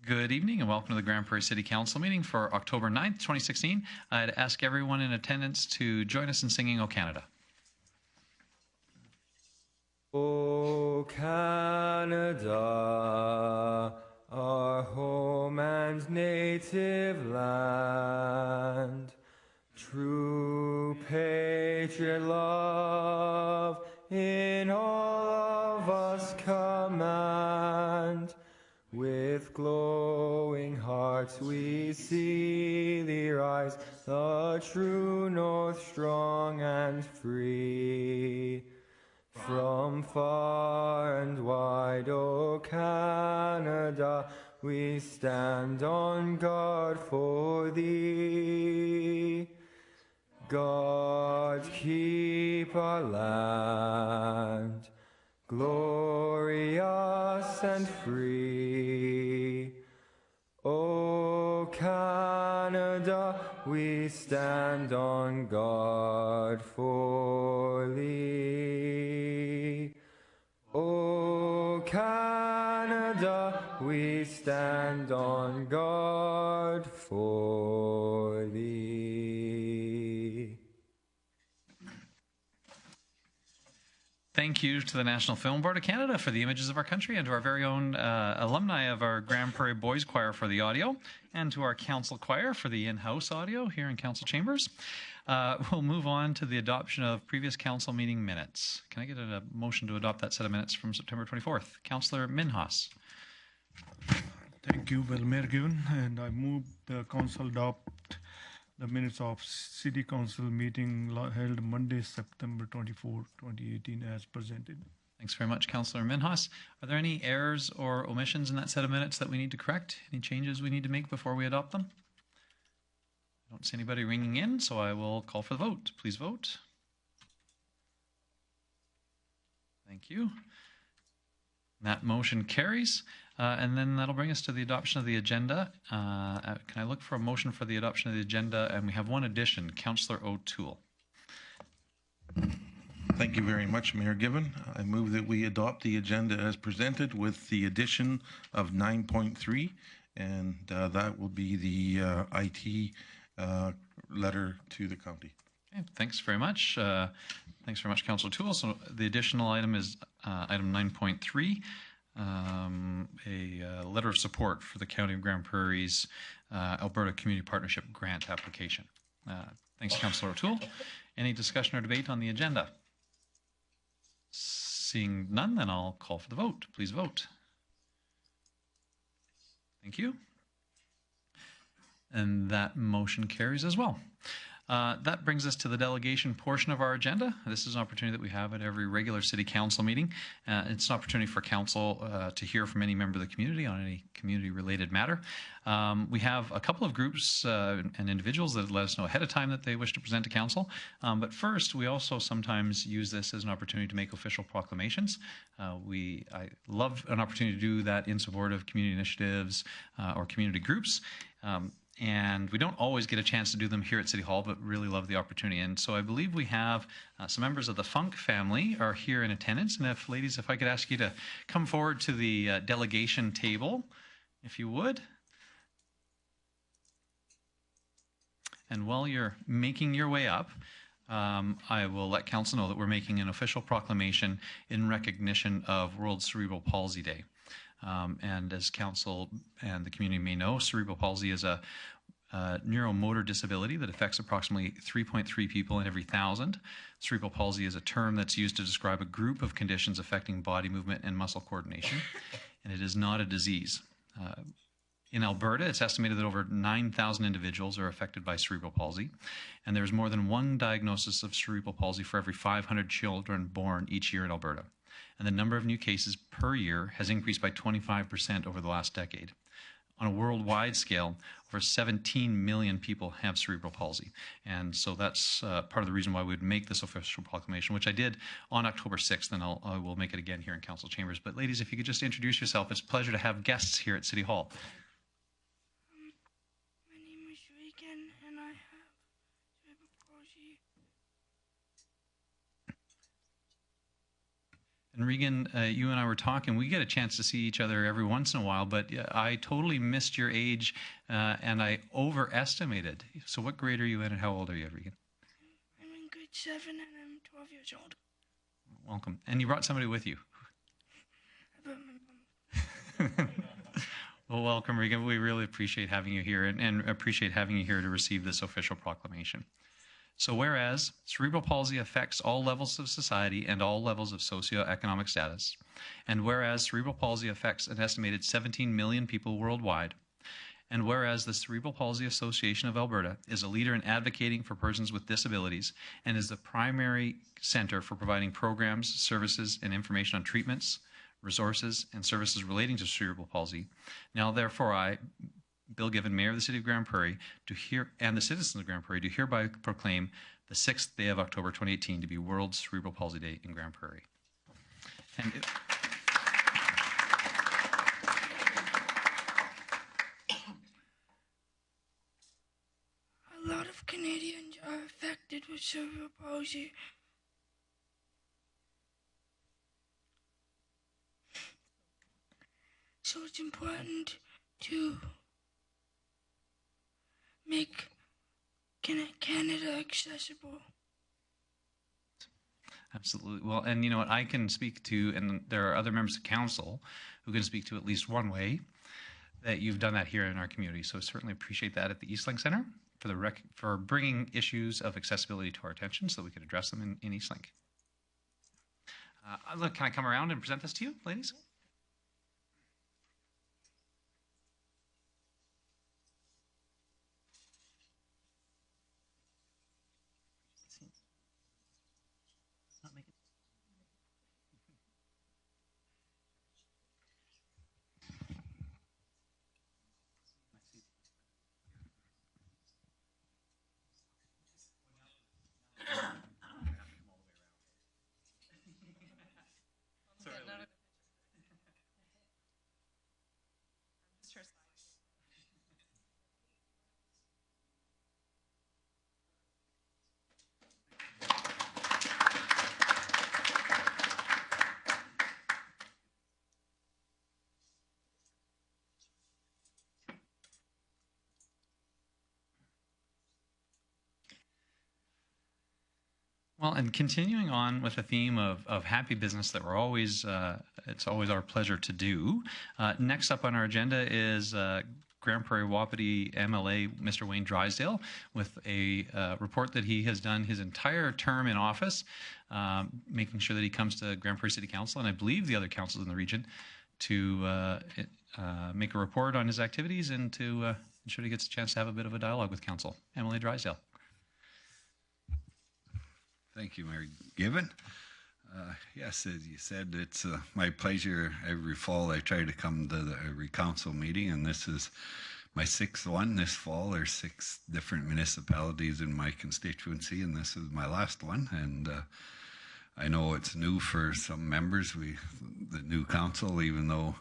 Good evening and welcome to the Grand Prairie City Council meeting for October 9th, 2016. I'd ask everyone in attendance to join us in singing O Canada. O Canada, our home and native land, true patriot love in all of us command. With glowing hearts we see thee rise, the true north strong and free. From far and wide, O Canada, we stand on guard for thee. God keep our land, glorious and free. O Canada, we stand on guard for thee. O Canada, we stand on guard for thee. Thank you to the National Film Board of Canada for the images of our country, and to our very own alumni of our Grand Prairie Boys Choir for the audio, and to our council choir for the in-house audio here in council chambers. We'll move on to the adoption of previous council meeting minutes. Can I get a motion to adopt that set of minutes from September 24th? Councillor Minhas. Thank you, Mayor Given, and I move the council adopt the minutes of City Council meeting held Monday, September 24, 2018 as presented. Thanks very much, Councillor Minhas. Are there any errors or omissions in that set of minutes that we need to correct? Any changes we need to make before we adopt them? I don't see anybody ringing in, so I will call for the vote. Please vote. Thank you. That motion carries. And then that'll bring us to the adoption of the agenda. Can I look for a motion for the adoption of the agenda? And we have one addition, Councillor O'Toole. Thank you very much, Mayor Given. I move that we adopt the agenda as presented with the addition of 9.3, and that will be the IT letter to the county. Okay, thanks very much. Thanks very much, Councillor O'Toole. So the additional item is item 9.3. A letter of support for the County of Grand Prairie's Alberta Community Partnership Grant application. Thanks, Councillor O'Toole. Any discussion or debate on the agenda? Seeing none, then I'll call for the vote. Please vote. Thank you. And that motion carries as well. That brings us to the delegation portion of our agenda. This is an opportunity that we have at every regular City Council meeting. It's an opportunity for Council to hear from any member of the community on any community-related matter. We have a couple of groups and individuals that let us know ahead of time that they wish to present to Council. But first, we also sometimes use this as an opportunity to make official proclamations. I love an opportunity to do that in support of community initiatives or community groups. And we don't always get a chance to do them here at City Hall, but really love the opportunity. And so I believe we have some members of the Funk family are here in attendance. And if, ladies, if I could ask you to come forward to the delegation table, if you would. And while you're making your way up, I will let Council know that we're making an official proclamation in recognition of World Cerebral Palsy Day. And as Council and the community may know, cerebral palsy is a neuromotor disability that affects approximately 3.3 people in every 1,000. Cerebral palsy is a term that's used to describe a group of conditions affecting body movement and muscle coordination, and it is not a disease. In Alberta, it's estimated that over 9,000 individuals are affected by cerebral palsy, and there's more than one diagnosis of cerebral palsy for every 500 children born each year in Alberta. And the number of new cases per year has increased by 25% over the last decade. On a worldwide scale, over 17 million people have cerebral palsy. And so that's part of the reason why we would make this official proclamation, which I did on October 6th, and I will make it again here in Council Chambers. But ladies, if you could just introduce yourself. It's a pleasure to have guests here at City Hall. My name is Regan, and I have cerebral palsy. And Regan, you and I were talking. We get a chance to see each other every once in a while, but I totally missed your age and I overestimated. So what grade are you in and how old are you, Regan? I'm in grade 7 and I'm 12 years old. Welcome. And you brought somebody with you. I brought my mom. Well, welcome, Regan. We really appreciate having you here and appreciate having you here to receive this official proclamation. So whereas cerebral palsy affects all levels of society and all levels of socioeconomic status, and whereas cerebral palsy affects an estimated 17 million people worldwide, and whereas the Cerebral Palsy Association of Alberta is a leader in advocating for persons with disabilities and is the primary center for providing programs, services, and information on treatments, resources, and services relating to cerebral palsy. Now, therefore, I, Bill Given, Mayor of the City of Grand Prairie, and the citizens of Grand Prairie, do hereby proclaim the 6th day of October 2018 to be World Cerebral Palsy Day in Grand Prairie. And A lot of Canadians are affected with cerebral palsy. So it's important to make Canada accessible. Absolutely. Well, and you know what, I can speak to, and there are other members of council who can speak to at least one way that you've done that here in our community. So certainly appreciate that at the Eastlink Center for bringing issues of accessibility to our attention so that we could address them in Eastlink. Look, can I come around and present this to you, ladies? Well, and continuing on with the theme of happy business that we're always, it's always our pleasure to do. Next up on our agenda is Grand Prairie Wapiti MLA, Mr. Wayne Drysdale, with a report that he has done his entire term in office, making sure that he comes to Grand Prairie City Council, and I believe the other councils in the region, to make a report on his activities and to ensure he gets a chance to have a bit of a dialogue with council. MLA Drysdale. Thank you, Mayor Given. Yes, as you said, it's my pleasure every fall. I try to come to every council meeting, and this is my 6th one this fall. There's 6 different municipalities in my constituency, and this is my last one. And I know it's new for some members, the new council, even though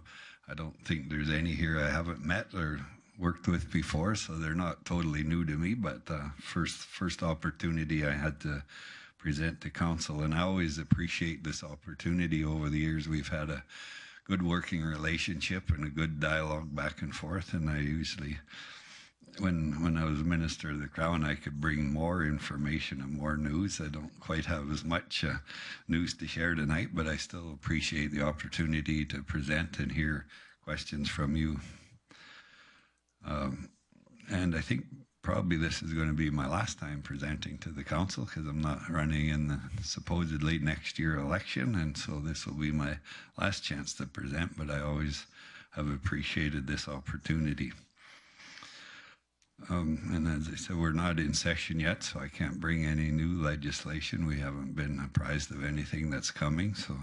I don't think there's any here I haven't met or worked with before, so they're not totally new to me. But first opportunity I had to present to council, and I always appreciate this opportunity. Over the years we've had a good working relationship and a good dialogue back and forth, and I usually, when I was Minister of the Crown, I could bring more information and more news. I don't quite have as much news to share tonight, but I still appreciate the opportunity to present and hear questions from you. And I think probably this is going to be my last time presenting to the council, because I'm not running in the supposedly next year election, and so this will be my last chance to present, but I always have appreciated this opportunity. And as I said, we're not in session yet, so I can't bring any new legislation. We haven't been apprised of anything that's coming, so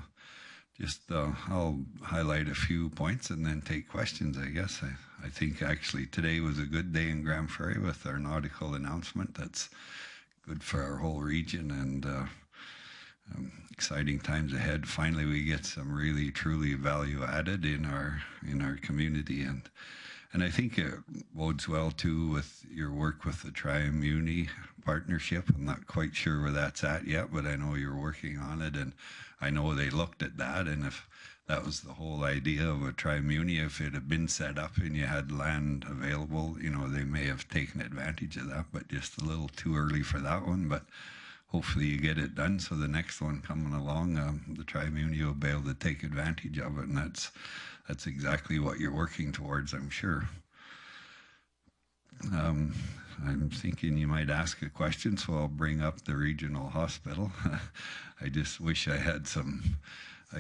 just I'll highlight a few points and then take questions, I guess. I think actually today was a good day in Grand Prairie with our nautical announcement. That's good for our whole region, and exciting times ahead. Finally, we get some really truly value added in our community, and And I think it bodes well too with your work with the Tri-Muni partnership. I'm not quite sure where that's at yet, but I know you're working on it, and I know they looked at that. And if that was the whole idea of a Tri-Muni, if it had been set up and you had land available, you know, they may have taken advantage of that, but just a little too early for that one. But hopefully you get it done, so the next one coming along, the Tri-Muni will be able to take advantage of it, and that's exactly what you're working towards, I'm sure. I'm thinking you might ask a question, so I'll bring up the regional hospital. I just wish I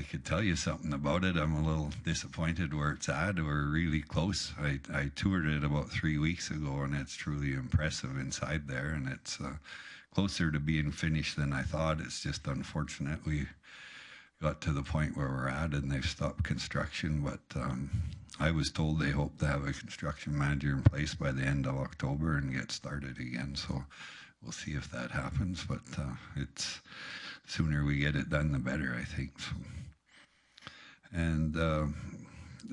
could tell you something about it. I'm a little disappointed where it's at. We're really close. I toured it about 3 weeks ago, and it's truly impressive inside there, and it's closer to being finished than I thought. It's just unfortunate we got to the point where we're at and they've stopped construction, but I was told they hope to have a construction manager in place by the end of October and get started again, so we'll see if that happens, but it's sooner we get it done the better, I think. So. And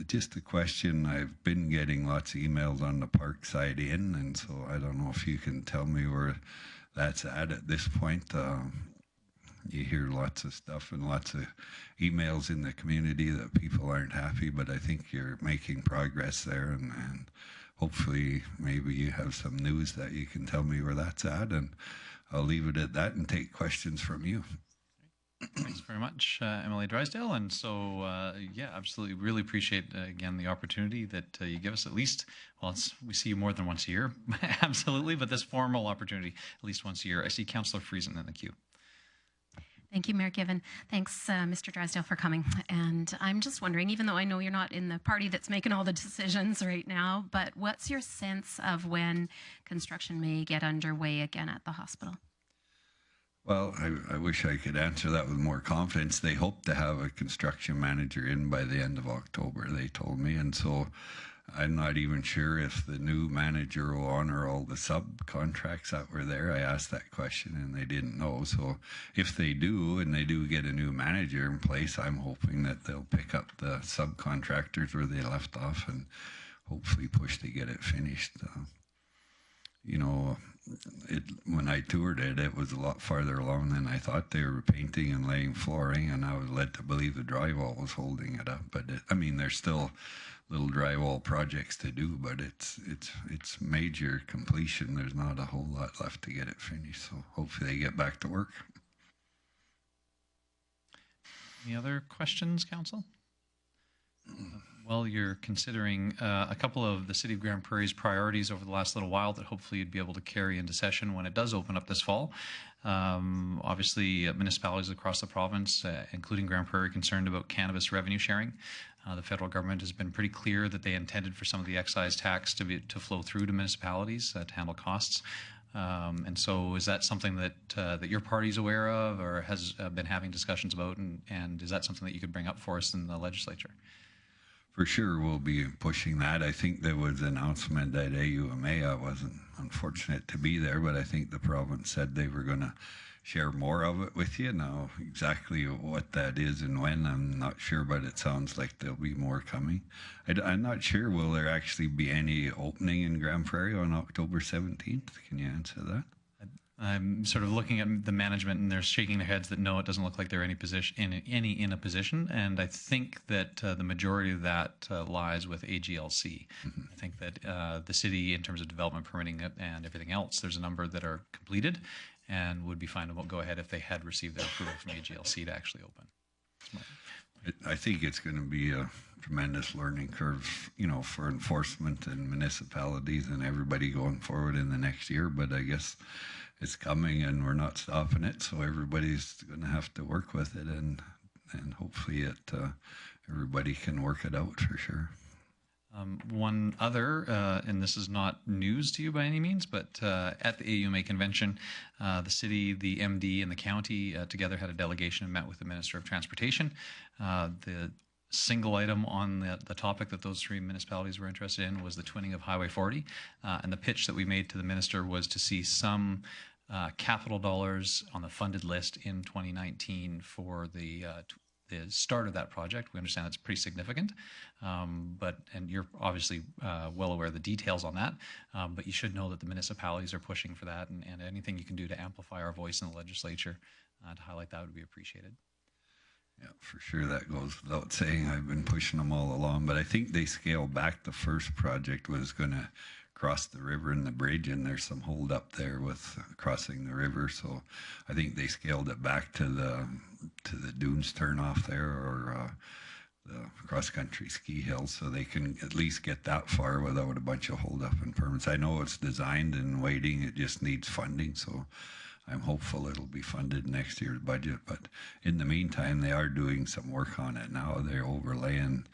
just a question, I've been getting lots of emails on the Parkside Inn, and so I don't know if you can tell me where that's at this point. You hear lots of stuff and lots of emails in the community that people aren't happy, but I think you're making progress there, and hopefully maybe you have some news that you can tell me where that's at, and I'll leave it at that and take questions from you. Thanks very much, Emily Drysdale. And so, yeah, absolutely. Really appreciate, again, the opportunity that you give us at least, well, we see you more than once a year, absolutely, but this formal opportunity at least once a year. I see Councillor Friesen in the queue. Thank you, Mayor Given. Thanks, Mr. Drysdale, for coming. And I'm just wondering, even though I know you're not in the party that's making all the decisions right now, but what's your sense of when construction may get underway again at the hospital? Well, I wish I could answer that with more confidence. They hope to have a construction manager in by the end of October, they told me. And so I'm not even sure if the new manager will honor all the subcontracts that were there. I asked that question and they didn't know. So if they do, and they do get a new manager in place, I'm hoping that they'll pick up the subcontractors where they left off and hopefully push to get it finished. You know, when I toured it, it was a lot farther along than I thought. They were painting and laying flooring, and I was led to believe the drywall was holding it up. But I mean, there's still little drywall projects to do, but it's major completion. There's not a whole lot left to get it finished, so hopefully they get back to work. Any other questions, Council? Well, you're considering a couple of the City of Grand Prairie's priorities over the last little while that hopefully you'd be able to carry into session when it does open up this fall. Obviously, municipalities across the province, including Grand Prairie, concerned about cannabis revenue sharing. The federal government has been pretty clear that they intended for some of the excise tax to flow through to municipalities to handle costs. And so is that something that that your party's aware of or has been having discussions about, and is that something that you could bring up for us in the legislature? For sure, we'll be pushing that. I think there was an announcement at AUMA. I wasn't unfortunate to be there, but I think the province said they were going to share more of it with you. Now, exactly what that is and when, I'm not sure, but it sounds like there'll be more coming. I'm not sure, will there actually be any opening in Grand Prairie on October 17th? Can you answer that? I'm sort of looking at the management, and they're shaking their heads that no, it doesn't look like they're in a position. And I think that the majority of that lies with AGLC. Mm-hmm. I think that the city, in terms of development permitting and everything else, there's a number that are completed and would be fine to go ahead if they had received that approval from AGLC to actually open. I think it's going to be a tremendous learning curve, you know, for enforcement and municipalities and everybody going forward in the next year. But I guess it's coming and we're not stopping it, so everybody's going to have to work with it, and hopefully everybody can work it out for sure. One other, and this is not news to you by any means, but at the AUMA convention, the city, the MD, and the county together had a delegation and met with the Minister of Transportation. The single item on the topic that those three municipalities were interested in was the twinning of Highway 40. And the pitch that we made to the minister was to see some capital dollars on the funded list in 2019 for the the start of that project. We understand it's pretty significant, and you're obviously well aware of the details on that, but you should know that the municipalities are pushing for that, and anything you can do to amplify our voice in the legislature to highlight that would be appreciated. Yeah, for sure. That goes without saying. I've been pushing them all along, but I think they scaled back. The first project was going to cross the river and the bridge, and there's some hold up there with crossing the river. So I think they scaled it back to the dunes turnoff there, or the cross country ski hills, so they can at least get that far without a bunch of hold up and permits. I know it's designed and waiting. It just needs funding. So I'm hopeful it'll be funded in next year's budget. But in the meantime, they are doing some work on it now. They're overlaying.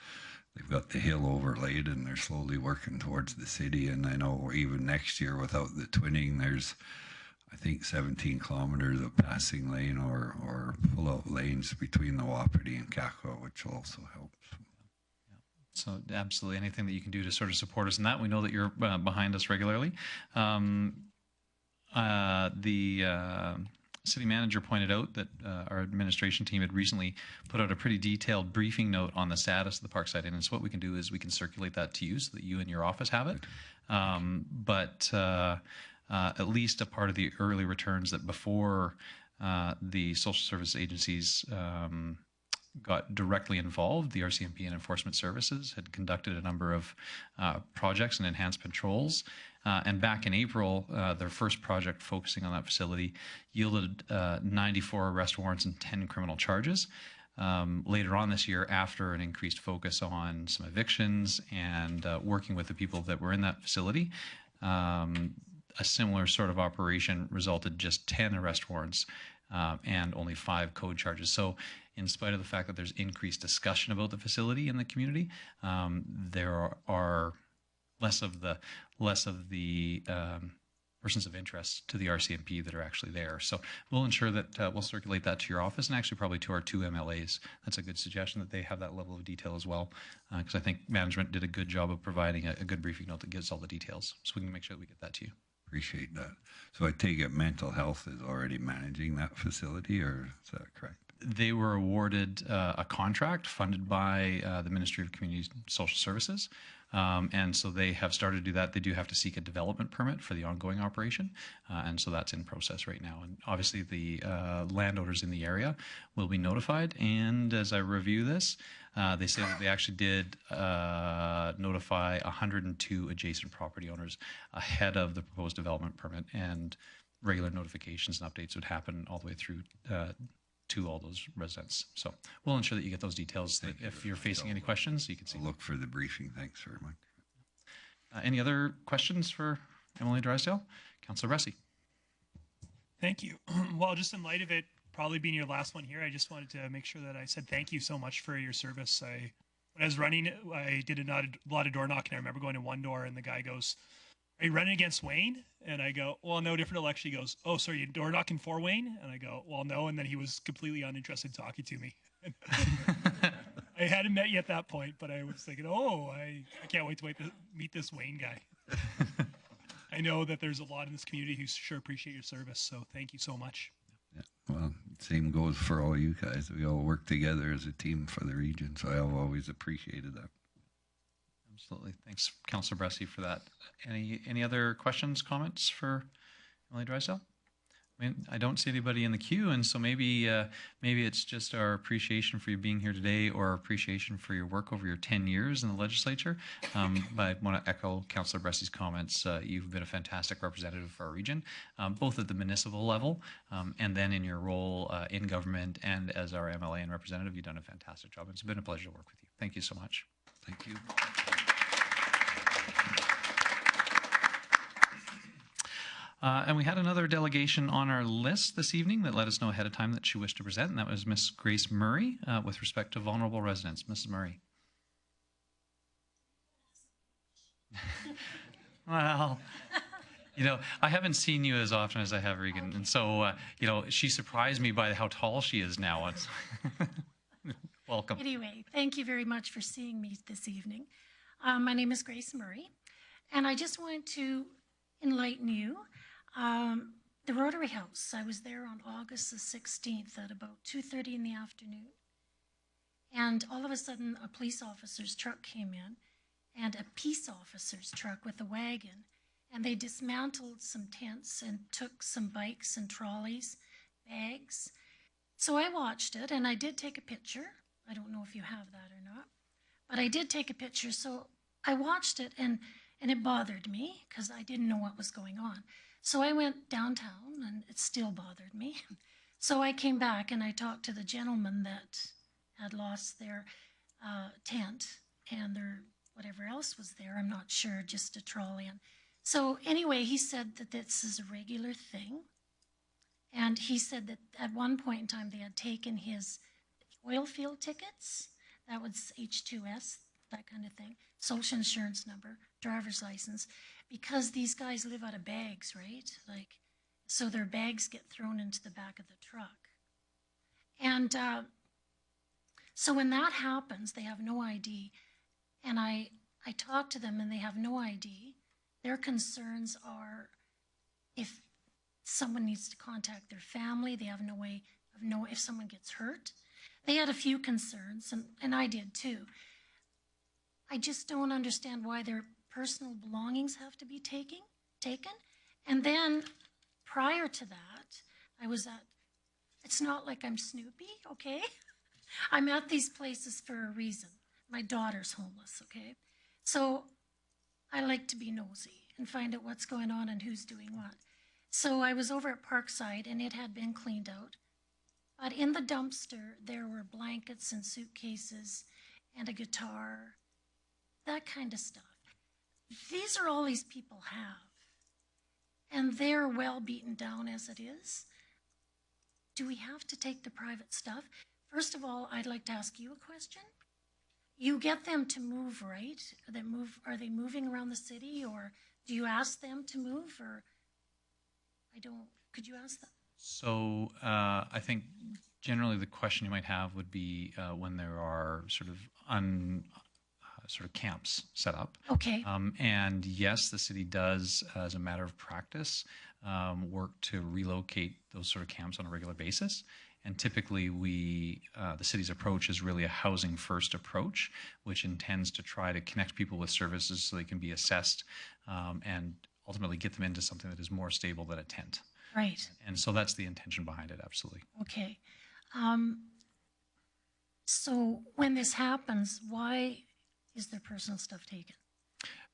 They've got the hill overlaid, and they're slowly working towards the city. And I know even next year, without the twinning, there's, I think, 17 kilometers of passing lane or pull-out lanes between the Wapiti and Kakwa, which will also help. So absolutely anything that you can do to sort of support us in that. We know that you're behind us regularly. The city manager pointed out that our administration team had recently put out a pretty detailed briefing note on the status of the Parkside Inn. And so what we can do is we can circulate that to you so that you and your office have it. At least a part of the early returns that before the social service agencies got directly involved, the RCMP and Enforcement Services had conducted a number of projects and enhanced patrols. And back in April, their first project focusing on that facility yielded 94 arrest warrants and 10 criminal charges. Later on this year, after an increased focus on some evictions and working with the people that were in that facility, a similar sort of operation resulted just 10 arrest warrants and only 5 code charges. So in spite of the fact that there's increased discussion about the facility in the community, there are less of the persons of interest to the RCMP that are actually there. So we'll ensure that we'll circulate that to your office, and actually probably to our 2 MLAs. That's a good suggestion that they have that level of detail as well, because I think management did a good job of providing a good briefing note that gives all the details. So we can make sure that we get that to you. Appreciate that. So I take it mental health is already managing that facility, or is that correct? They were awarded a contract funded by the Ministry of Community Social Services. And so they have started to do that. They do have to seek a development permit for the ongoing operation. And so that's in process right now. And obviously the landowners in the area will be notified. And as I review this, they say that they actually did notify 102 adjacent property owners ahead of the proposed development permit, and regular notifications and updates would happen all the way through to all those residents. So we'll ensure that you get those details. That if you're facing any questions, you can see. I'll look for the briefing. Thanks very much. Any other questions for Emily Drysdale? Councillor Bressie. Thank you. Well, just in light of it probably being your last one here, I just wanted to make sure that I said thank you so much for your service. When I was running, I did a lot of door knocking. I remember going to one door and the guy goes, "Are you running against Wayne?" And I go, "Well, no, different election." He goes, "Oh, so are you door knocking for Wayne?" And I go, "Well, no." And then he was completely uninterested in talking to me. I hadn't met you at that point, but I was thinking, oh, I can't wait to meet this Wayne guy. I know that there's a lot in this community who sure appreciate your service, so thank you so much. Yeah, well, same goes for all you guys. We all work together as a team for the region, so I've always appreciated that. Absolutely. Thanks, Councillor Bressie, for that. Any other questions, comments for Emily Drysdale? I mean, I don't see anybody in the queue, and so maybe it's just our appreciation for you being here today, or appreciation for your work over your 10 years in the legislature. But I want to echo Councillor Bressie's comments. You've been a fantastic representative for our region, both at the municipal level and then in your role in government and as our MLA and representative. You've done a fantastic job. It's been a pleasure to work with you. Thank you so much. Thank you. And we had another delegation on our list this evening that let us know ahead of time that she wished to present, and that was Miss Grace Murray with respect to vulnerable residents. Mrs. Murray. Well, you know, I haven't seen you as often as I have Regan, and so, you know, she surprised me by how tall she is now. Welcome. Anyway, thank you very much for seeing me this evening. My name is Grace Murray, and I just wanted to enlighten you. The Rotary House, I was there on August the 16th at about 2:30 in the afternoon. And all of a sudden, a police officer's truck came in and a peace officer's truck with a wagon. And they dismantled some tents and took some bikes and trolleys, bags. So I watched it and I did take a picture. I don't know if you have that or not, but I did take a picture. So I watched it and it bothered me because I didn't know what was going on. So I went downtown and it still bothered me. So I came back and I talked to the gentleman that had lost their tent and their whatever else was there. I'm not sure, just a trolley. And so anyway, he said that this is a regular thing. And he said that at one point in time they had taken his oil field tickets. That was H2S, that kind of thing. Social insurance number, driver's license. Because these guys live out of bags, right? Like, so their bags get thrown into the back of the truck. And so when that happens, they have no ID. And I talk to them and they have no ID. Their concerns are if someone needs to contact their family, they have no way of knowing if someone gets hurt. They had a few concerns, and I did too. I just don't understand why their personal belongings have to be taken. And then prior to that, I was at, it's not like I'm Snoopy, okay? I'm at these places for a reason. My daughter's homeless, okay? So I like to be nosy and find out what's going on and who's doing what. So I was over at Parkside and it had been cleaned out. But in the dumpster, there were blankets and suitcases and a guitar, that kind of stuff. These are all these people have. And they're well beaten down as it is. Do we have to take the private stuff? First of all, I'd like to ask you a question. You get them to move, right? Are they moving around the city, or do you ask them to move, or could you ask them? So I think generally the question you might have would be when there are sort of camps set up. Okay. And yes, the city does, as a matter of practice, work to relocate those sort of camps on a regular basis. And typically the city's approach is really a housing first approach, which intends to try to connect people with services so they can be assessed and ultimately get them into something that is more stable than a tent. Right. And so that's the intention behind it, absolutely. Okay. So when this happens, why is their personal stuff taken?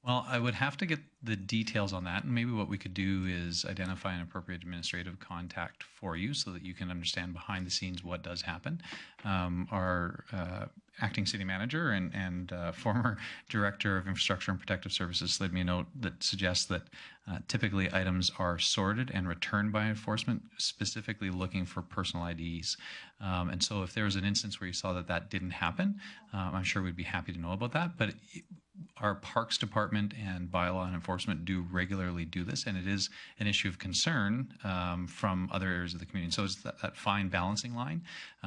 Well, I would have to get the details on that, and maybe what we could do is identify an appropriate administrative contact for you so that you can understand behind the scenes what does happen. Our acting city manager and former director of infrastructure and protective services slid me a note that suggests that typically items are sorted and returned by enforcement, specifically looking for personal IDs. And so if there was an instance where you saw that that didn't happen, I'm sure we'd be happy to know about that. But our Parks Department and bylaw and enforcement do regularly do this, and it is an issue of concern from other areas of the community. So it's that fine balancing line,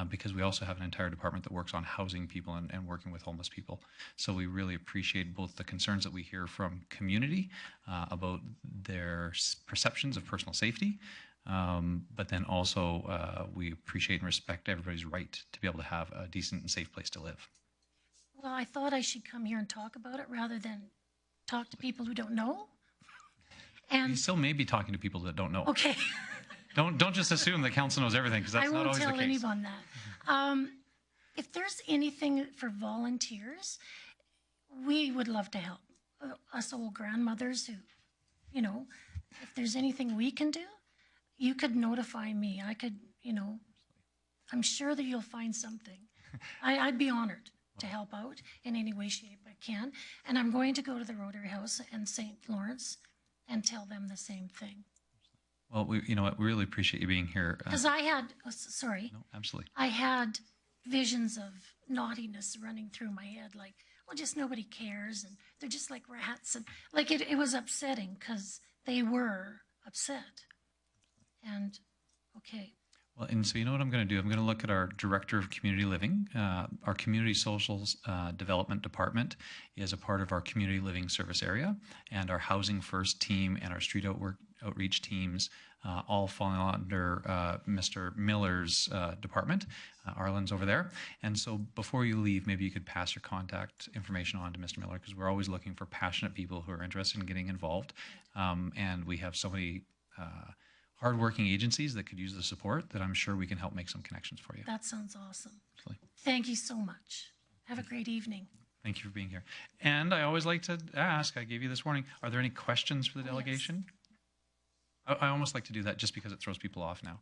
because we also have an entire department that works on housing people and working with homeless people. So we really appreciate both the concerns that we hear from community about their perceptions of personal safety, but then also we appreciate and respect everybody's right to be able to have a decent and safe place to live. Well, I thought I should come here and talk about it rather than talk to people who don't know. And you still may be talking to people that don't know. okay. Don't just assume that council knows everything, because that's not always the case. I won't tell anyone that. If there's anything for volunteers, we would love to help. Us old grandmothers who, if there's anything we can do, you could notify me. I could, I'm sure that you'll find something. I'd be honored to help out in any way, shape I can. And I'm going to go to the Rotary House in St. Lawrence and tell them the same thing. Well, we really appreciate you being here. Because I had, no, absolutely. I had visions of naughtiness running through my head, like, well, just nobody cares, and they're just like rats, and like it was upsetting because they were upset. And okay. Well, and so you know what I'm going to do? I'm going to look at our Director of Community Living. Our Community Socials Development Department is a part of our Community Living Service area, and our Housing First team and our Street Outwork outreach teams, all falling under Mr. Miller's department. Arlen's over there. And so before you leave, maybe you could pass your contact information on to Mr. Miller, because we're always looking for passionate people who are interested in getting involved. And we have so many hardworking agencies that could use the support that I'm sure we can help make some connections for you. That sounds awesome. Absolutely. Thank you so much. Have a great evening. Thank you for being here. And I always like to ask, I gave you this warning, are there any questions for the delegation? Yes. I almost like to do that just because it throws people off now.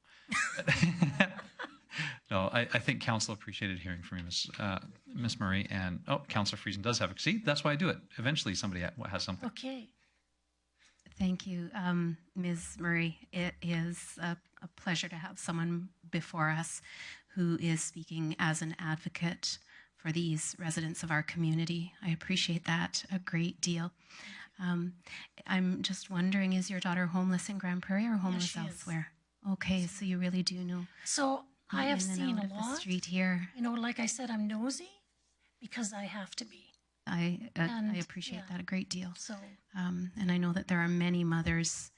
No, I think council appreciated hearing from you, Ms. Murray. And, Councillor Friesen does have a seat. That's why I do it. Eventually somebody has something. Okay. Thank you, Ms. Murray. It is a pleasure to have someone before us who is speaking as an advocate for these residents of our community. I appreciate that a great deal. I'm just wondering, is your daughter homeless in Grand Prairie or homeless elsewhere? Okay, so you really do know. So I have seen a lot. The street here. You know, like I said, I'm nosy because I have to be. I appreciate that a great deal. So, and I know that there are many mothers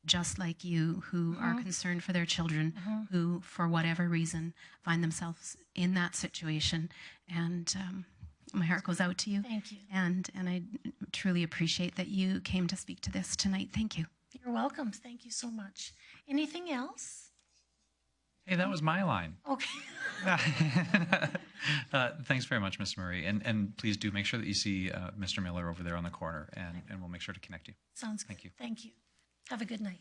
just like you who are concerned for their children, who, for whatever reason, find themselves in that situation. And my heart goes out to you. Thank you. And I truly appreciate that you came to speak to this tonight. Thank you. You're welcome. Thank you so much. Anything else? Hey, that was my line. Okay. Thanks very much, Ms. Murray. And please do make sure that you see Mr. Miller over there on the corner, and we'll make sure to connect you. Sounds good. Thank you. Thank you. Have a good night.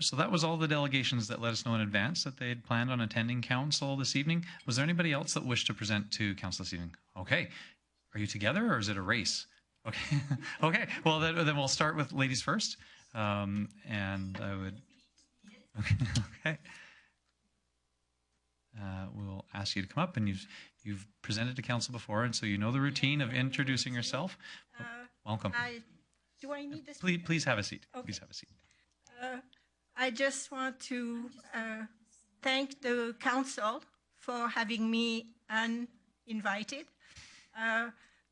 So that was all the delegations that let us know in advance that they had planned on attending council this evening. Was there anybody else that wished to present to council this evening? Okay. Are you together or is it a race? Okay. Okay. Well, then we'll start with ladies first. And I would... Okay. We'll ask you to come up, and you've presented to council before, and so you know the routine of introducing yourself. Welcome. Do I need this? Please have a seat. Okay. Please have a seat. I just want to thank the council for having me uninvited.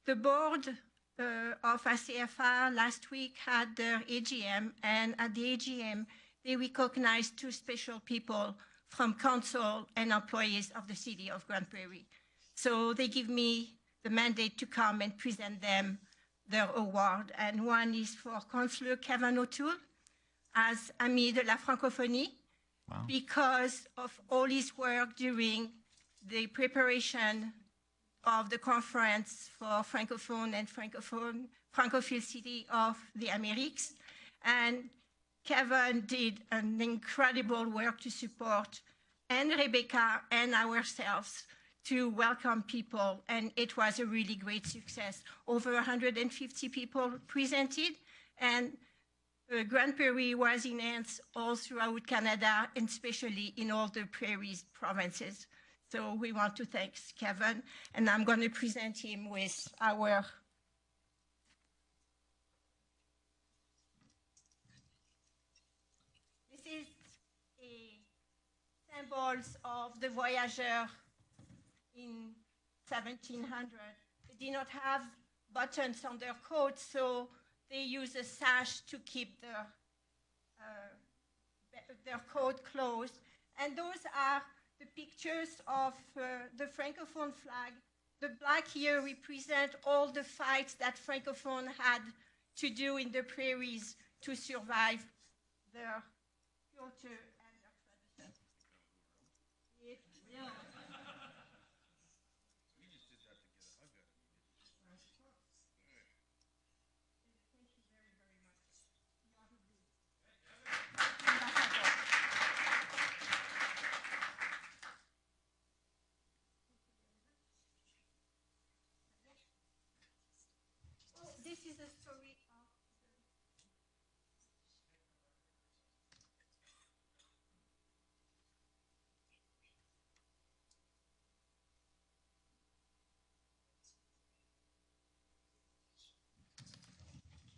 The board of ACFR last week had their AGM, and at the AGM, they recognized two special people from council and employees of the city of Grand Prairie. So they give me the mandate to come and present them their award. And one is for Councillor Kevin O'Toole as Ami de la Francophonie, because of all his work during the preparation of the conference for Francophone and Francophile City of the Americas. And Kevin did an incredible work to support and Rebecca and ourselves to welcome people, and it was a really great success. Over 150 people presented, and Grand Prairie was enhanced all throughout Canada, and especially in all the prairies provinces. So we want to thank Kevin, and I'm going to present him with our symbols of the voyageurs in 1700. They did not have buttons on their coats, so they used a sash to keep their coat closed. And those are the pictures of the Francophone flag. The black here represent all the fights that Francophone had to do in the prairies to survive their culture. This is a story of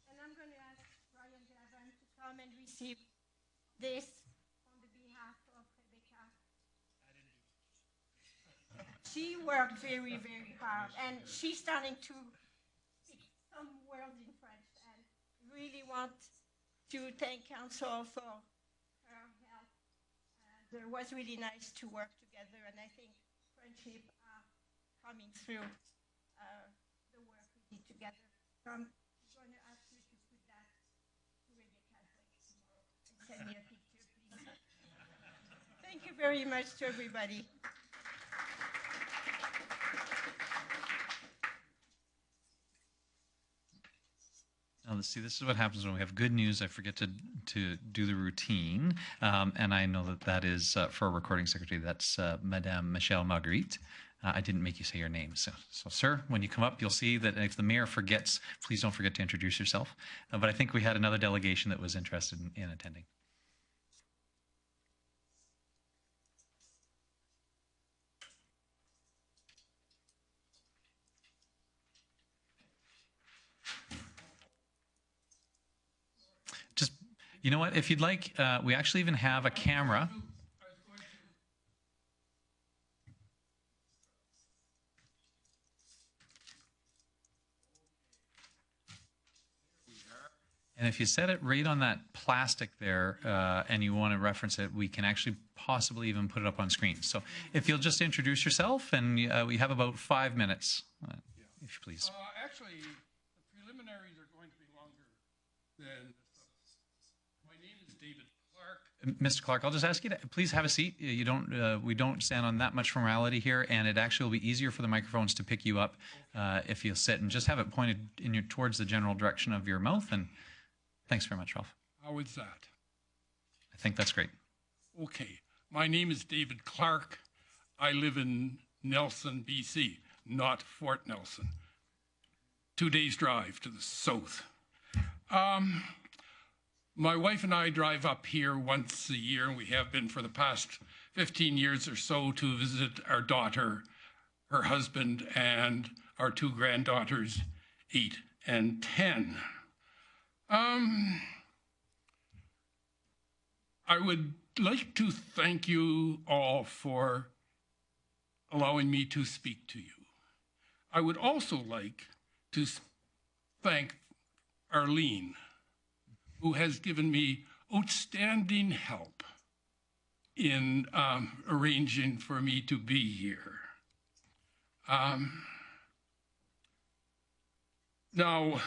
and I'm going to ask Brian Gavin to come and receive this on the behalf of Rebecca. She worked very, very hard, and she's starting to some words in French and really want to thank council for her help. And it was really nice to work together, and I think friendship are coming through the work we did together. So I'm going to ask you to put that to Radio Catholic tomorrow and send me a picture, please. Thank you very much to everybody. Now, let's see, this is what happens when we have good news. I forget to do the routine. And I know that is, for a recording secretary, that's Madame Michelle Marguerite. I didn't make you say your name. So, sir, when you come up, you'll see that if the mayor forgets, please don't forget to introduce yourself. But I think we had another delegation that was interested in attending. Just, you know what, if you'd like, we actually even have a camera. And if you set it right on that plastic there and you want to reference it, we can actually possibly even put it up on screen. So if you'll just introduce yourself, and we have about 5 minutes, if you please. Actually, the preliminaries are going to be longer than my name is David Clark. Mr. Clark, I'll just ask you to please have a seat. You don't, we don't stand on that much formality here, and it actually will be easier for the microphones to pick you up if you'll sit and just have it pointed towards the general direction of your mouth. And thanks very much, Ralph. How is that? I think that's great. Okay. My name is David Clark. I live in Nelson, BC, not Fort Nelson. 2 days' drive to the south. My wife and I drive up here once a year, and we have been for the past 15 years or so, to visit our daughter, her husband, and our 2 granddaughters, 8 and 10. I would like to thank you all for allowing me to speak to you. I would also like to thank Arlene, who has given me outstanding help in arranging for me to be here. Now,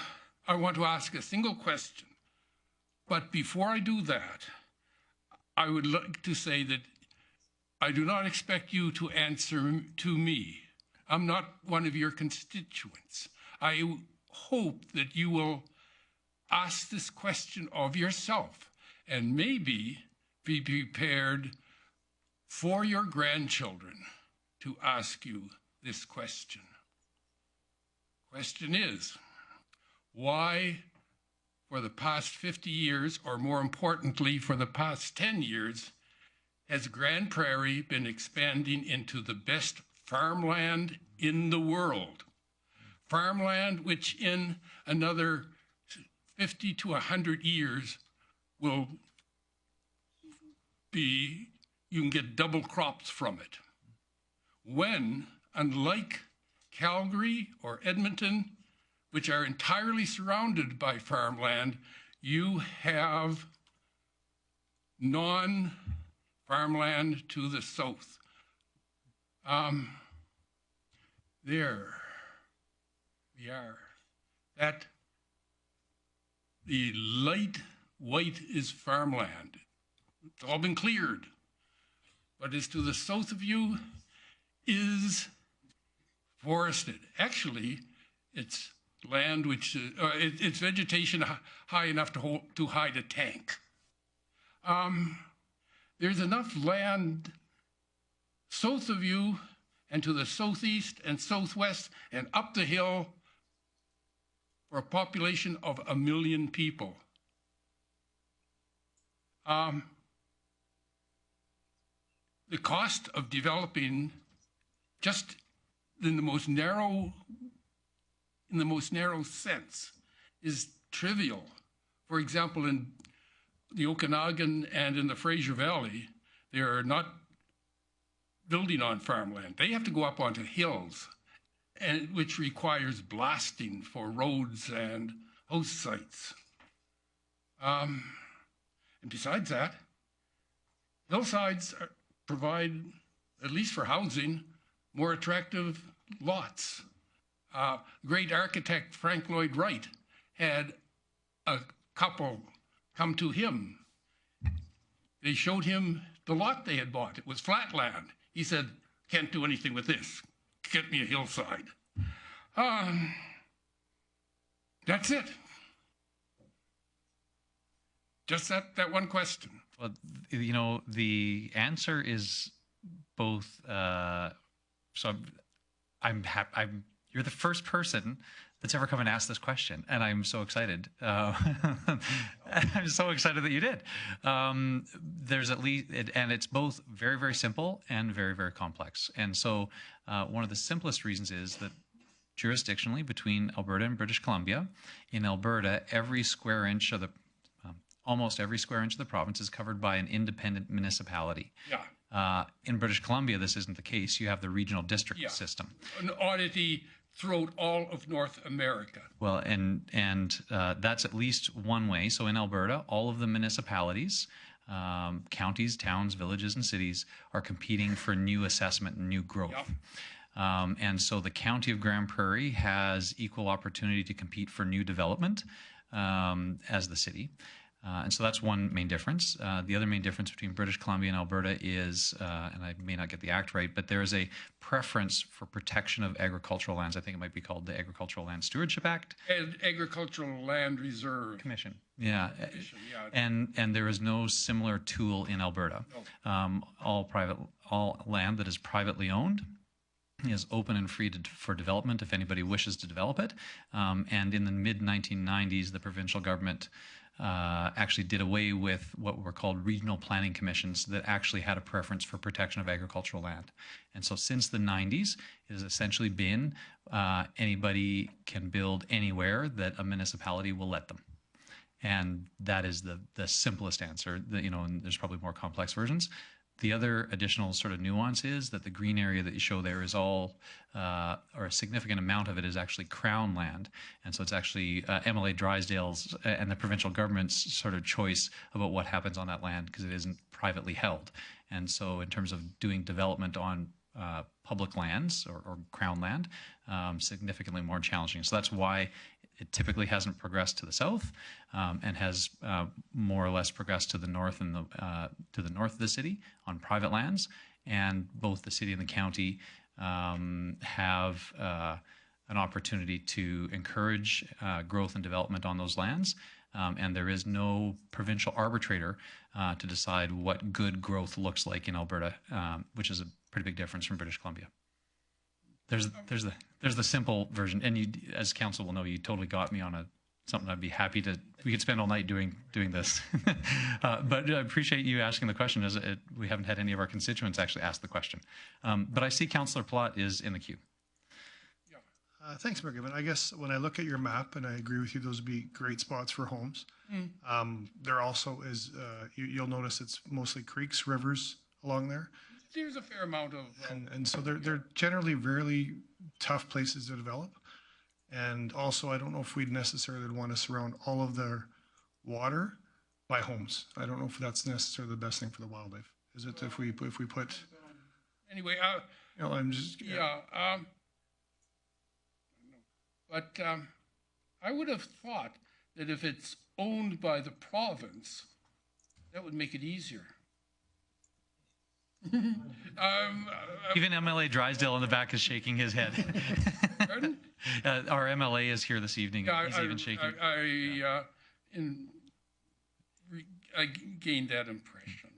I want to ask a single question, but before I do that, I would like to say that I do not expect you to answer to me. I'm not one of your constituents. I hope that you will ask this question of yourself and maybe be prepared for your grandchildren to ask you this question. Question is, why for the past 50 years, or more importantly, for the past 10 years, has Grande Prairie been expanding into the best farmland in the world? Farmland which in another 50 to 100 years will be, you can get double crops from it. When, unlike Calgary or Edmonton, which are entirely surrounded by farmland, you have non-farmland to the south. There we are. That the light white is farmland. It's all been cleared. But as to the south of you is forested. Actually, it's land which, it's vegetation high enough to hide a tank. There's enough land south of you and to the southeast and southwest and up the hill for a population of 1 million people. The cost of developing just in the most narrow sense is trivial. For example, in the Okanagan and in the Fraser Valley, they are not building on farmland. They have to go up onto hills, and which requires blasting for roads and host sites. And besides that, hillsides provide, at least for housing, more attractive lots. Great architect Frank Lloyd Wright had a couple come to him. They showed him the lot they had bought. It was flat land. He said, "Can't do anything with this. Get me a hillside." That's it. Just that one question. Well, you know, the answer is both. So I'm happy. You're the first person that's ever come and asked this question, and I'm so excited. I'm so excited that you did. There's at least, and it's both very, very simple and very, very complex. And so one of the simplest reasons is that jurisdictionally between Alberta and British Columbia, in Alberta, every square inch of the almost every square inch of the province is covered by an independent municipality. Yeah. In British Columbia, this isn't the case. You have the regional district system. An oddity throughout all of North America. Well, and that's at least one way. So in Alberta, all of the municipalities, counties, towns, villages, and cities are competing for new assessment and new growth. Yep. And so the County of Grand Prairie has equal opportunity to compete for new development as the city. And so that's one main difference. The other main difference between British Columbia and Alberta is, and I may not get the act right, but there is a preference for protection of agricultural lands. I think it might be called the Agricultural Land Stewardship Act. And Agricultural Land Reserve Commission. Yeah. Commission, yeah. And there is no similar tool in Alberta. No. All land that is privately owned is open and free for development if anybody wishes to develop it. And in the mid-1990s, the provincial government actually did away with what were called regional planning commissions that actually had a preference for protection of agricultural land. And so since the 90s, it has essentially been anybody can build anywhere that a municipality will let them. And that is the simplest answer. And there's probably more complex versions. The other additional sort of nuance is that the green area that you show there is all, or a significant amount of it is actually Crown land. And so it's actually MLA Drysdale's and the provincial government's sort of choice about what happens on that land because it isn't privately held. And so in terms of doing development on public lands or Crown land, significantly more challenging. So that's why it typically hasn't progressed to the south and has more or less progressed to the north and to the north of the city on private lands. And both the city and the county have an opportunity to encourage growth and development on those lands. And there is no provincial arbitrator to decide what good growth looks like in Alberta, which is a pretty big difference from British Columbia. There's the simple version, and you, as council will know, you totally got me on something I'd be happy to. We could spend all night doing this, but I appreciate you asking the question. As we haven't had any of our constituents actually ask the question, but I see Councillor Plott is in the queue. Thanks, Mayor Given. I guess when I look at your map, and I agree with you, those would be great spots for homes. There also is, you'll notice it's mostly creeks, rivers along there. There's a fair amount of... And so they're generally really tough places to develop. And also, I don't know if we'd necessarily want to surround all of their water by homes. I don't know if that's necessarily the best thing for the wildlife. Is it if we put... Anyway, I'm just... But I would have thought that if it's owned by the province, that would make it easier. Even MLA Drysdale in the back is shaking his head. Pardon? Our MLA is here this evening. Yeah, He's even shaking. I gained that impression.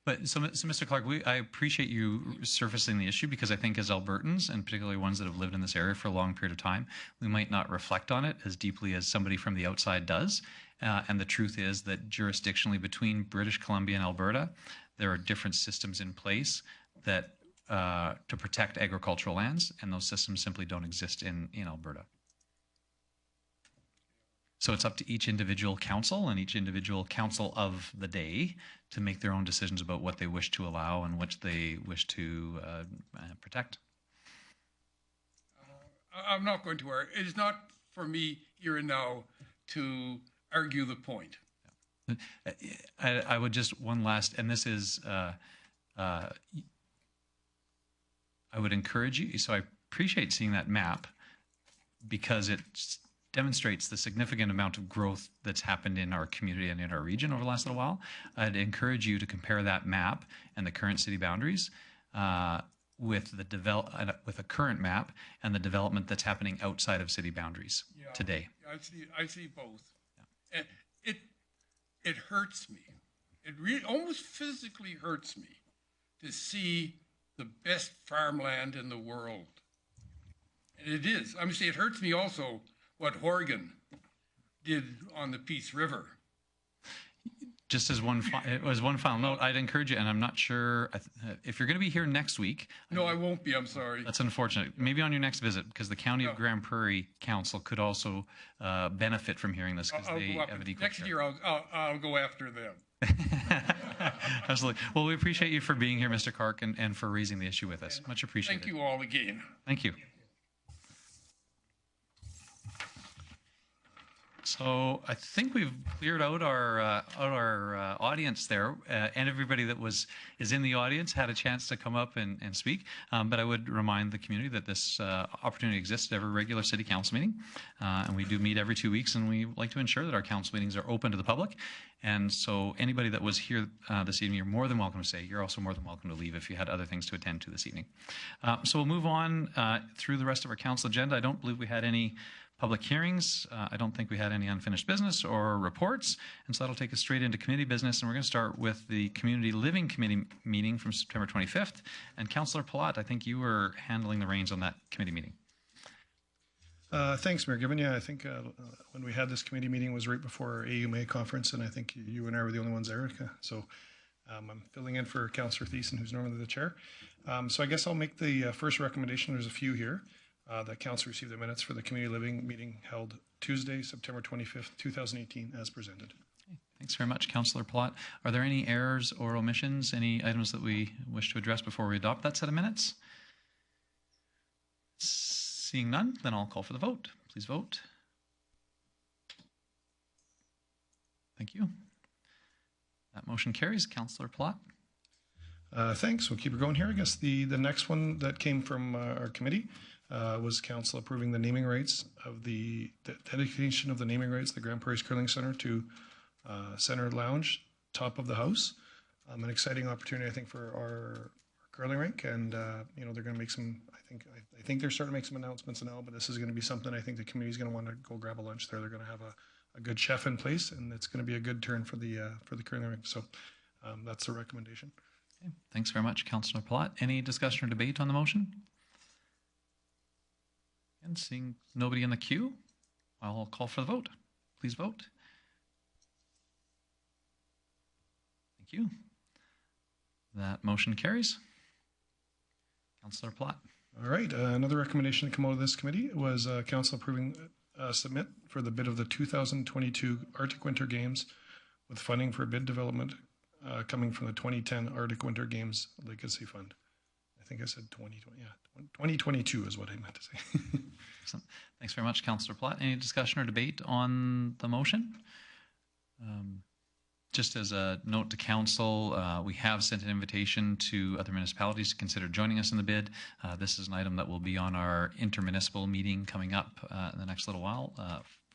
But so Mr. Clark, I appreciate you surfacing the issue because I think as Albertans, and particularly ones that have lived in this area for a long period of time, we might not reflect on it as deeply as somebody from the outside does. And the truth is that jurisdictionally between British Columbia and Alberta, there are different systems in place that to protect agricultural lands, and those systems simply don't exist in Alberta. So it's up to each individual council and each individual council of the day to make their own decisions about what they wish to allow and which they wish to protect. I'm not going to argue. It is not for me here and now to argue the point. I would just one last, and this is, I would encourage you. So I appreciate seeing that map because it demonstrates the significant amount of growth that's happened in our community and in our region over the last little while. I'd encourage you to compare that map and the current city boundaries with the current map and the development that's happening outside of city boundaries today. I see both. Yeah. And it hurts me. It really almost physically hurts me to see the best farmland in the world. And it is. I mean, see, it hurts me also what Horgan did on the Peace River. Just as one final note, I'd encourage you, and I'm not sure if you're going to be here next week. No, I won't be. I'm sorry. That's unfortunate. Maybe on your next visit, because the County of Grand Prairie Council could also benefit from hearing this because they have an equal next share. year. I'll go after them. Absolutely. Well, we appreciate you for being here, Mr. Clark, and for raising the issue with us. Much appreciated. Thank you all again. Thank you. So I think we've cleared out our audience there, and everybody that is in the audience had a chance to come up and speak. But I would remind the community that this opportunity exists at every regular city council meeting, and we do meet every 2 weeks, and we like to ensure that our council meetings are open to the public. And so anybody that was here this evening, you're more than welcome to stay. You're also more than welcome to leave if you had other things to attend to this evening. So we'll move on through the rest of our council agenda. I don't believe we had any public hearings. I don't think we had any unfinished business or reports, and so that'll take us straight into committee business, and we're going to start with the Community Living Committee meeting from September 25th. And Councillor Palat, I think you were handling the reins on that committee meeting. Thanks, Mayor Given. Yeah, I think when we had this committee meeting was right before our AUMA conference, and I think you and I were the only ones there. So I'm filling in for Councillor Thiessen, who's normally the chair. So I guess I'll make the first recommendation. There's a few here. That council received the minutes for the community living meeting held Tuesday, September 25th, 2018, as presented. Okay. Thanks very much, Councillor Palat. Are there any errors or omissions, any items that we wish to address before we adopt that set of minutes? Seeing none, then I'll call for the vote. Please vote. Thank you. That motion carries. Councillor Palat. Thanks. We'll keep it going here. I guess the next one that came from our committee was council approving the naming rights of the dedication of the naming rights of the Grand Prairie Curling Center to Center Lounge, top of the house. An exciting opportunity, I think, for our curling rink, and you know, they're going to make some. I think they're starting to make some announcements now, but this is going to be something I think the community is going to want to go grab a lunch there. They're going to have a good chef in place, and it's going to be a good turn for the curling rink. So that's the recommendation. Okay. Thanks very much, Councillor Palat. Any discussion or debate on the motion? And seeing nobody in the queue, I'll call for the vote. Please vote. Thank you. That motion carries. Councillor Palat. All right. Another recommendation to come out of this committee was council approving submit for the bid of the 2022 Arctic Winter Games with funding for bid development coming from the 2010 Arctic Winter Games Legacy Fund. I think I said 2020. Yeah, 2022 is what I meant to say. Excellent. Thanks very much, Councillor Platt. Any discussion or debate on the motion? Just as a note to council, we have sent an invitation to other municipalities to consider joining us in the bid. This is an item that will be on our intermunicipal meeting coming up in the next little while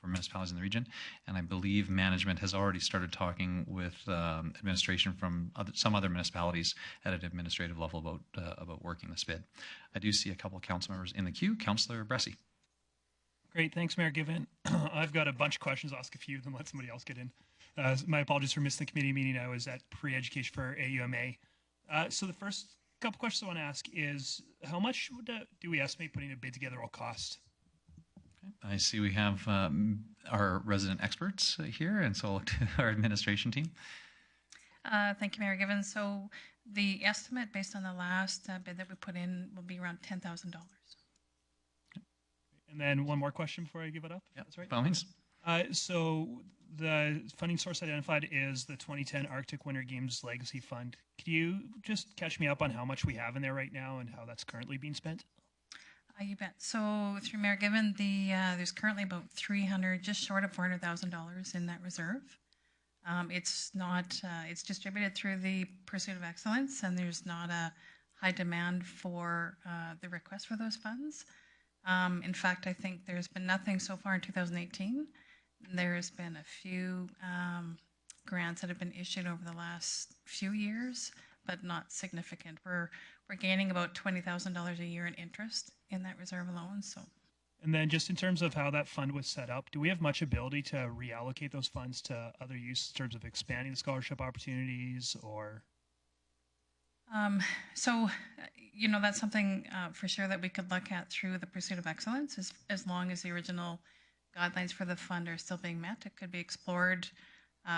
for municipalities in the region. And I believe management has already started talking with administration from some other municipalities at an administrative level about working this bid. I do see a couple of council members in the queue. Councillor Bressie. Great. Thanks, Mayor Given. I've got a bunch of questions. I'll ask a few, then let somebody else get in. My apologies for missing the committee meeting. I was at pre-education for AUMA. So the first couple questions I want to ask is, how much do we estimate putting a bid together will cost? Okay. I see we have our resident experts here, and so I'll look to our administration team. Thank you, Mayor Given. So the estimate based on the last bid that we put in will be around $10,000. And then one more question before I give it up. Yeah, that's right. By all means. So the funding source identified is the 2010 Arctic Winter Games Legacy Fund. Could you just catch me up on how much we have in there right now and how that's currently being spent? You bet. So through Mayor Given, there's currently about just short of $400,000 in that reserve. It's not, it's distributed through the Pursuit of Excellence, and there's not a high demand for the request for those funds. In fact, I think there's been nothing so far in 2018. There's been a few grants that have been issued over the last few years, but not significant. We're gaining about $20,000 a year in interest in that reserve alone. So. And then just in terms of how that fund was set up, do we have much ability to reallocate those funds to other use in terms of expanding the scholarship opportunities or? You know, that's something for sure that we could look at through the Pursuit of Excellence as long as the original guidelines for the fund are still being met. It could be explored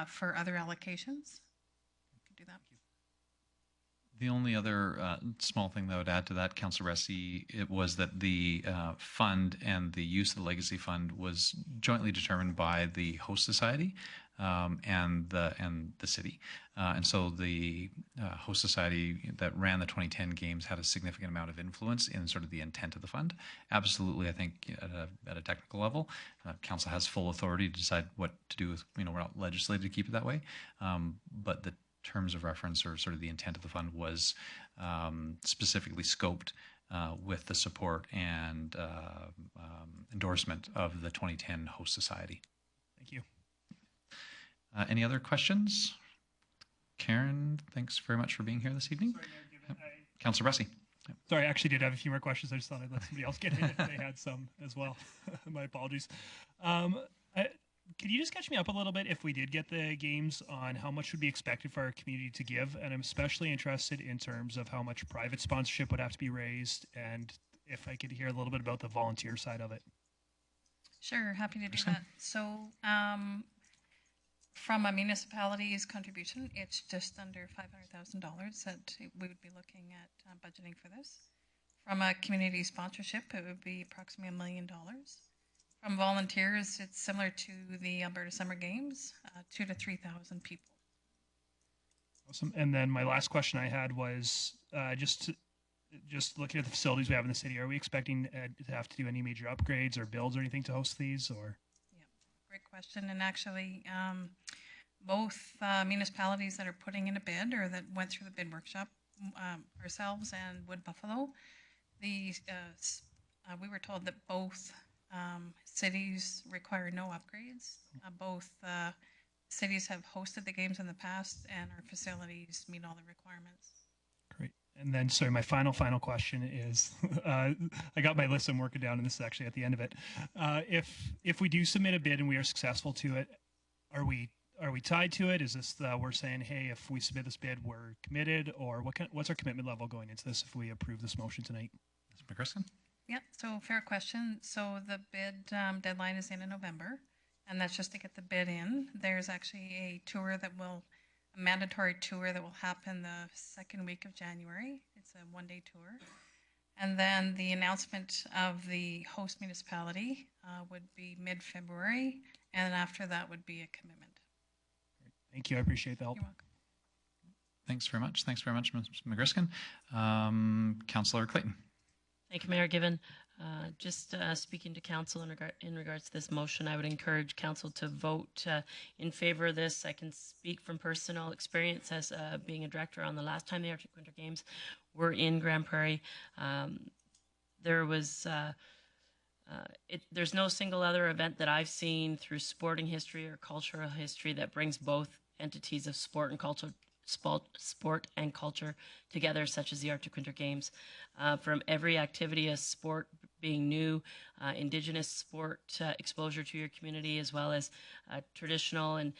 for other allocations. We could do that. The only other small thing that I would add to that, Councillor Ressi, it was that the fund and the use of the Legacy Fund was jointly determined by the host society and the city. And so the host society that ran the 2010 games had a significant amount of influence in sort of the intent of the fund. Absolutely, I think at a technical level, council has full authority to decide what to do with, we're not legislated to keep it that way. But the terms of reference or sort of the intent of the fund was specifically scoped with the support and endorsement of the 2010 host society. Thank you. Any other questions? Karen, thanks very much for being here this evening. Councillor Ressi. Sorry, I actually did have a few more questions. I just thought I'd let somebody else get in if they had some as well. My apologies. Could you just catch me up a little bit if we did get the games on how much would be expected for our community to give? And I'm especially interested in terms of how much private sponsorship would have to be raised, and if I could hear a little bit about the volunteer side of it. Sure, happy to do that. So from a municipality's contribution, it's just under $500,000 that we would be looking at budgeting for this. From a community sponsorship, it would be approximately $1 million. From volunteers, it's similar to the Alberta Summer Games, 2,000 to 3,000 people. Awesome. And then my last question I had was just looking at the facilities we have in the city, are we expecting to have to do any major upgrades or builds or anything to host these? Or? Yeah, great question. And actually, both municipalities that are putting in a bid or that went through the bid workshop, ourselves and Wood Buffalo, we were told that both cities require no upgrades. Both cities have hosted the games in the past, and our facilities meet all the requirements. Great. And then, sorry, my final question is, I got my list I'm working down, and this is actually at the end of it. If we do submit a bid and we are successful to it, are we tied to it? Is this we're saying, hey, if we submit this bid, we're committed, or what's our commitment level going into this if we approve this motion tonight? Mr. McCriskin? Yeah, so fair question. So the bid deadline is in November, and that's just to get the bid in. There's actually a mandatory tour that will happen the second week of January. It's a one-day tour. And then the announcement of the host municipality would be mid-February, and after that would be a commitment. Thank you. I appreciate the help. You're welcome. Thanks very much. Thanks very much, Mr. McCriskin. Councillor Clayton. Thank you, Mayor Given. Just speaking to council in regards to this motion, I would encourage council to vote in favor of this. I can speak from personal experience as being a director on the last time the Arctic Winter Games were in Grand Prairie. There was there's no single other event that I've seen through sporting history or cultural history that brings both entities of sport and culture together, such as the Arctic Winter Games. From every activity, a sport being new, Indigenous sport exposure to your community, as well as traditional and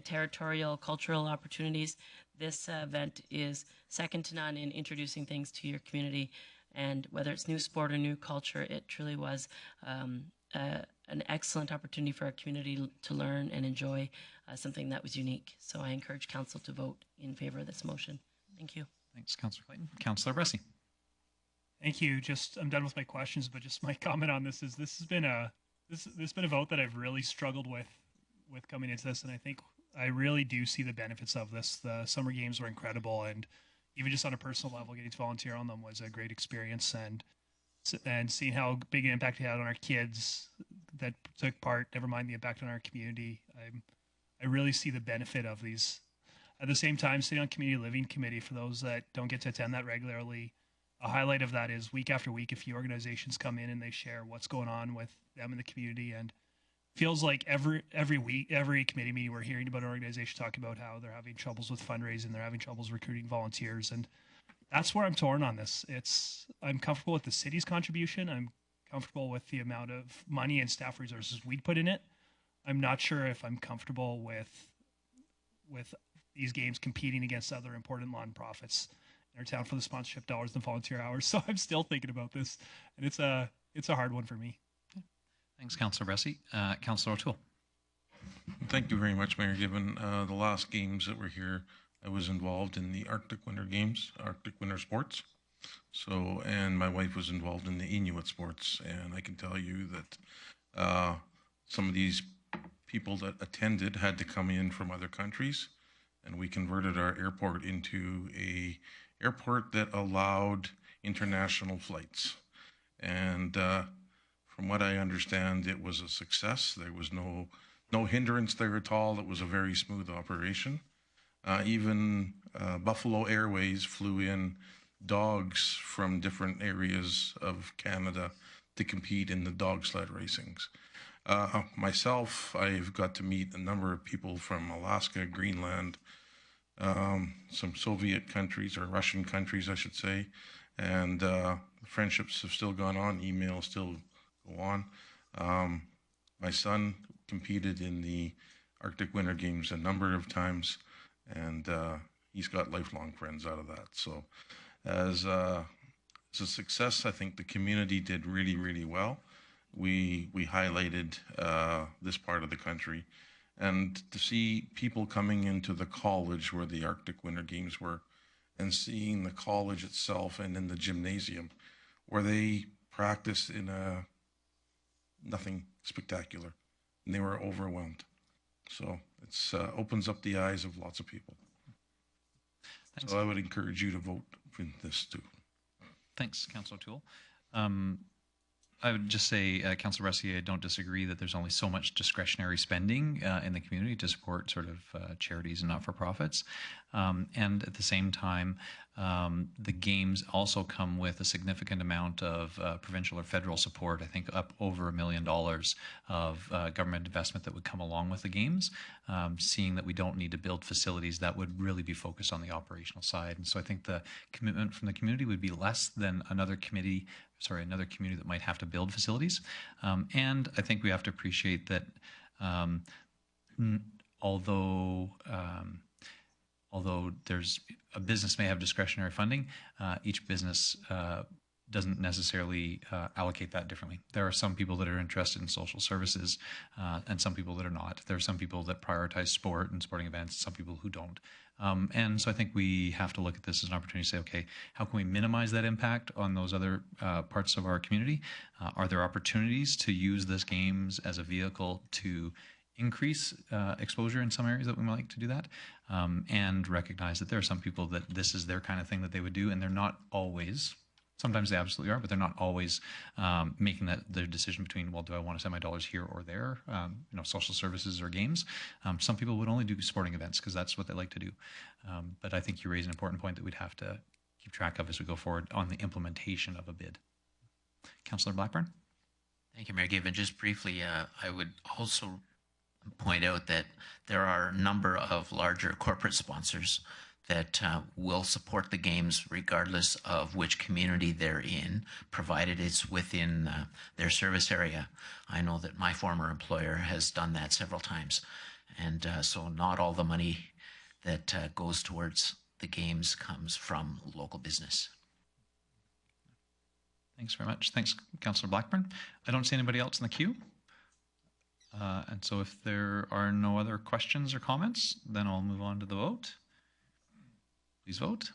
territorial cultural opportunities, this event is second to none in introducing things to your community. And whether it's new sport or new culture, it truly was an excellent opportunity for our community to learn and enjoy something that was unique. So I encourage council to vote in favor of this motion. Thank you. Thanks, Councillor Clayton. Councillor Ressi. Thank you. I'm done with my questions, but just my comment on this is this has been a vote that I've really struggled with coming into this, and I think I really do see the benefits of this. The summer games were incredible, and even just on a personal level, getting to volunteer on them was a great experience, and seeing how big an impact it had on our kids that took part, never mind the impact on our community. I really see the benefit of these. At the same time, sitting on community living committee, for those that don't get to attend that regularly, a highlight of that is week after week, a few organizations come in and they share what's going on with them in the community, and feels like every week, every committee meeting, we're hearing about an organization talking about how they're having troubles with fundraising, they're having troubles recruiting volunteers, and that's where I'm torn on this. I'm comfortable with the city's contribution. I'm comfortable with the amount of money and staff resources we'd put in it. I'm not sure if I'm comfortable with these games competing against other important nonprofits in our town for the sponsorship dollars and volunteer hours. So I'm still thinking about this, and it's a hard one for me. Thanks, Councillor Bressie. Councillor O'Toole. Thank you very much, Mayor Given. The last games that were here, I was involved in the Arctic Winter Games, Arctic Winter Sports. So, and my wife was involved in the Inuit sports, and I can tell you that some of these people that attended had to come in from other countries, and we converted our airport into a airport that allowed international flights. And from what I understand, it was a success. There was no hindrance there at all. It was a very smooth operation. Even Buffalo Airways flew in dogs from different areas of Canada to compete in the dog sled racings. Myself, I've got to meet a number of people from Alaska, Greenland, some Soviet countries, or Russian countries, I should say, and friendships have still gone on, emails still go on. My son competed in the Arctic Winter Games a number of times, and he's got lifelong friends out of that. So as a success, I think the community did really, really well. We highlighted this part of the country, and to see people coming into the college where the Arctic Winter Games were, and seeing the college itself and in the gymnasium where they practiced in nothing spectacular, and they were overwhelmed. So it's opens up the eyes of lots of people. Thanks. So I would encourage you to vote for this too. Thanks, Councillor O'Toole. I would just say, Councillor Bressie, I don't disagree that there's only so much discretionary spending in the community to support sort of charities and not-for-profits. And at the same time, the games also come with a significant amount of provincial or federal support. I think up over $1 million of government investment that would come along with the games, seeing that we don't need to build facilities that would really be focused on the operational side. And so I think the commitment from the community would be less than another community that might have to build facilities. And I think we have to appreciate that although there's a business may have discretionary funding, each business doesn't necessarily allocate that differently. There are some people that are interested in social services and some people that are not. There are some people that prioritize sport and sporting events, some people who don't. And so I think we have to look at this as an opportunity to say, okay, how can we minimize that impact on those other parts of our community? Are there opportunities to use this games as a vehicle to increase exposure in some areas that we might like to do that, and recognize that there are some people that this is their kind of thing that they would do, and they're not always, sometimes they absolutely are, but they're not always making their decision between, well, do I want to send my dollars here or there, social services or games. Some people would only do sporting events because that's what they like to do. But I think you raise an important point that we'd have to keep track of as we go forward on the implementation of a bid. Councillor Blackburn? Thank you, Mayor Given. Just briefly, I would also point out that there are a number of larger corporate sponsors that will support the games regardless of which community they're in, provided it's within their service area. I know that my former employer has done that several times. And so not all the money that goes towards the games comes from local business. Thanks very much. Thanks, Councillor Blackburn. I don't see anybody else in the queue. And so if there are no other questions or comments, then I'll move on to the vote. Please vote.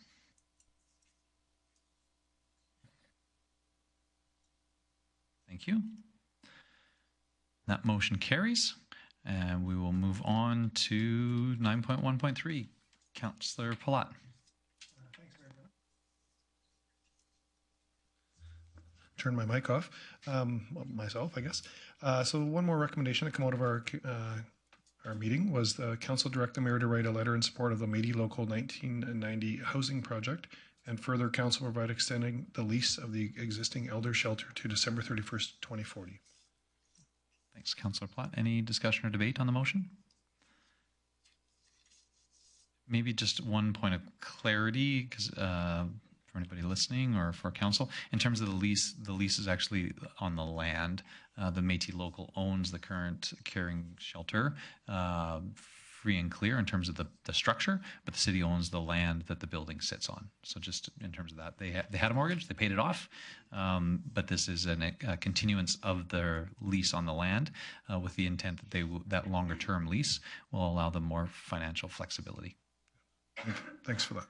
Thank you. That motion carries, and we will move on to 9.1.3. Councillor Palat. Turn my mic off, myself, I guess. So one more recommendation to come out of our our meeting was the council direct the mayor to write a letter in support of the Métis Local 1990 housing project, and further council provide extending the lease of the existing elder shelter to December 31st, 2040. Thanks, Councillor Platt. Any discussion or debate on the motion? Maybe just one point of clarity, because for anybody listening or for council, in terms of the lease is actually on the land. The Métis Local owns the current caring shelter, free and clear in terms of the structure, but the city owns the land that the building sits on. So just in terms of that, they had a mortgage, they paid it off, but this is a continuance of their lease on the land with the intent that that longer term lease will allow them more financial flexibility. Thanks for that.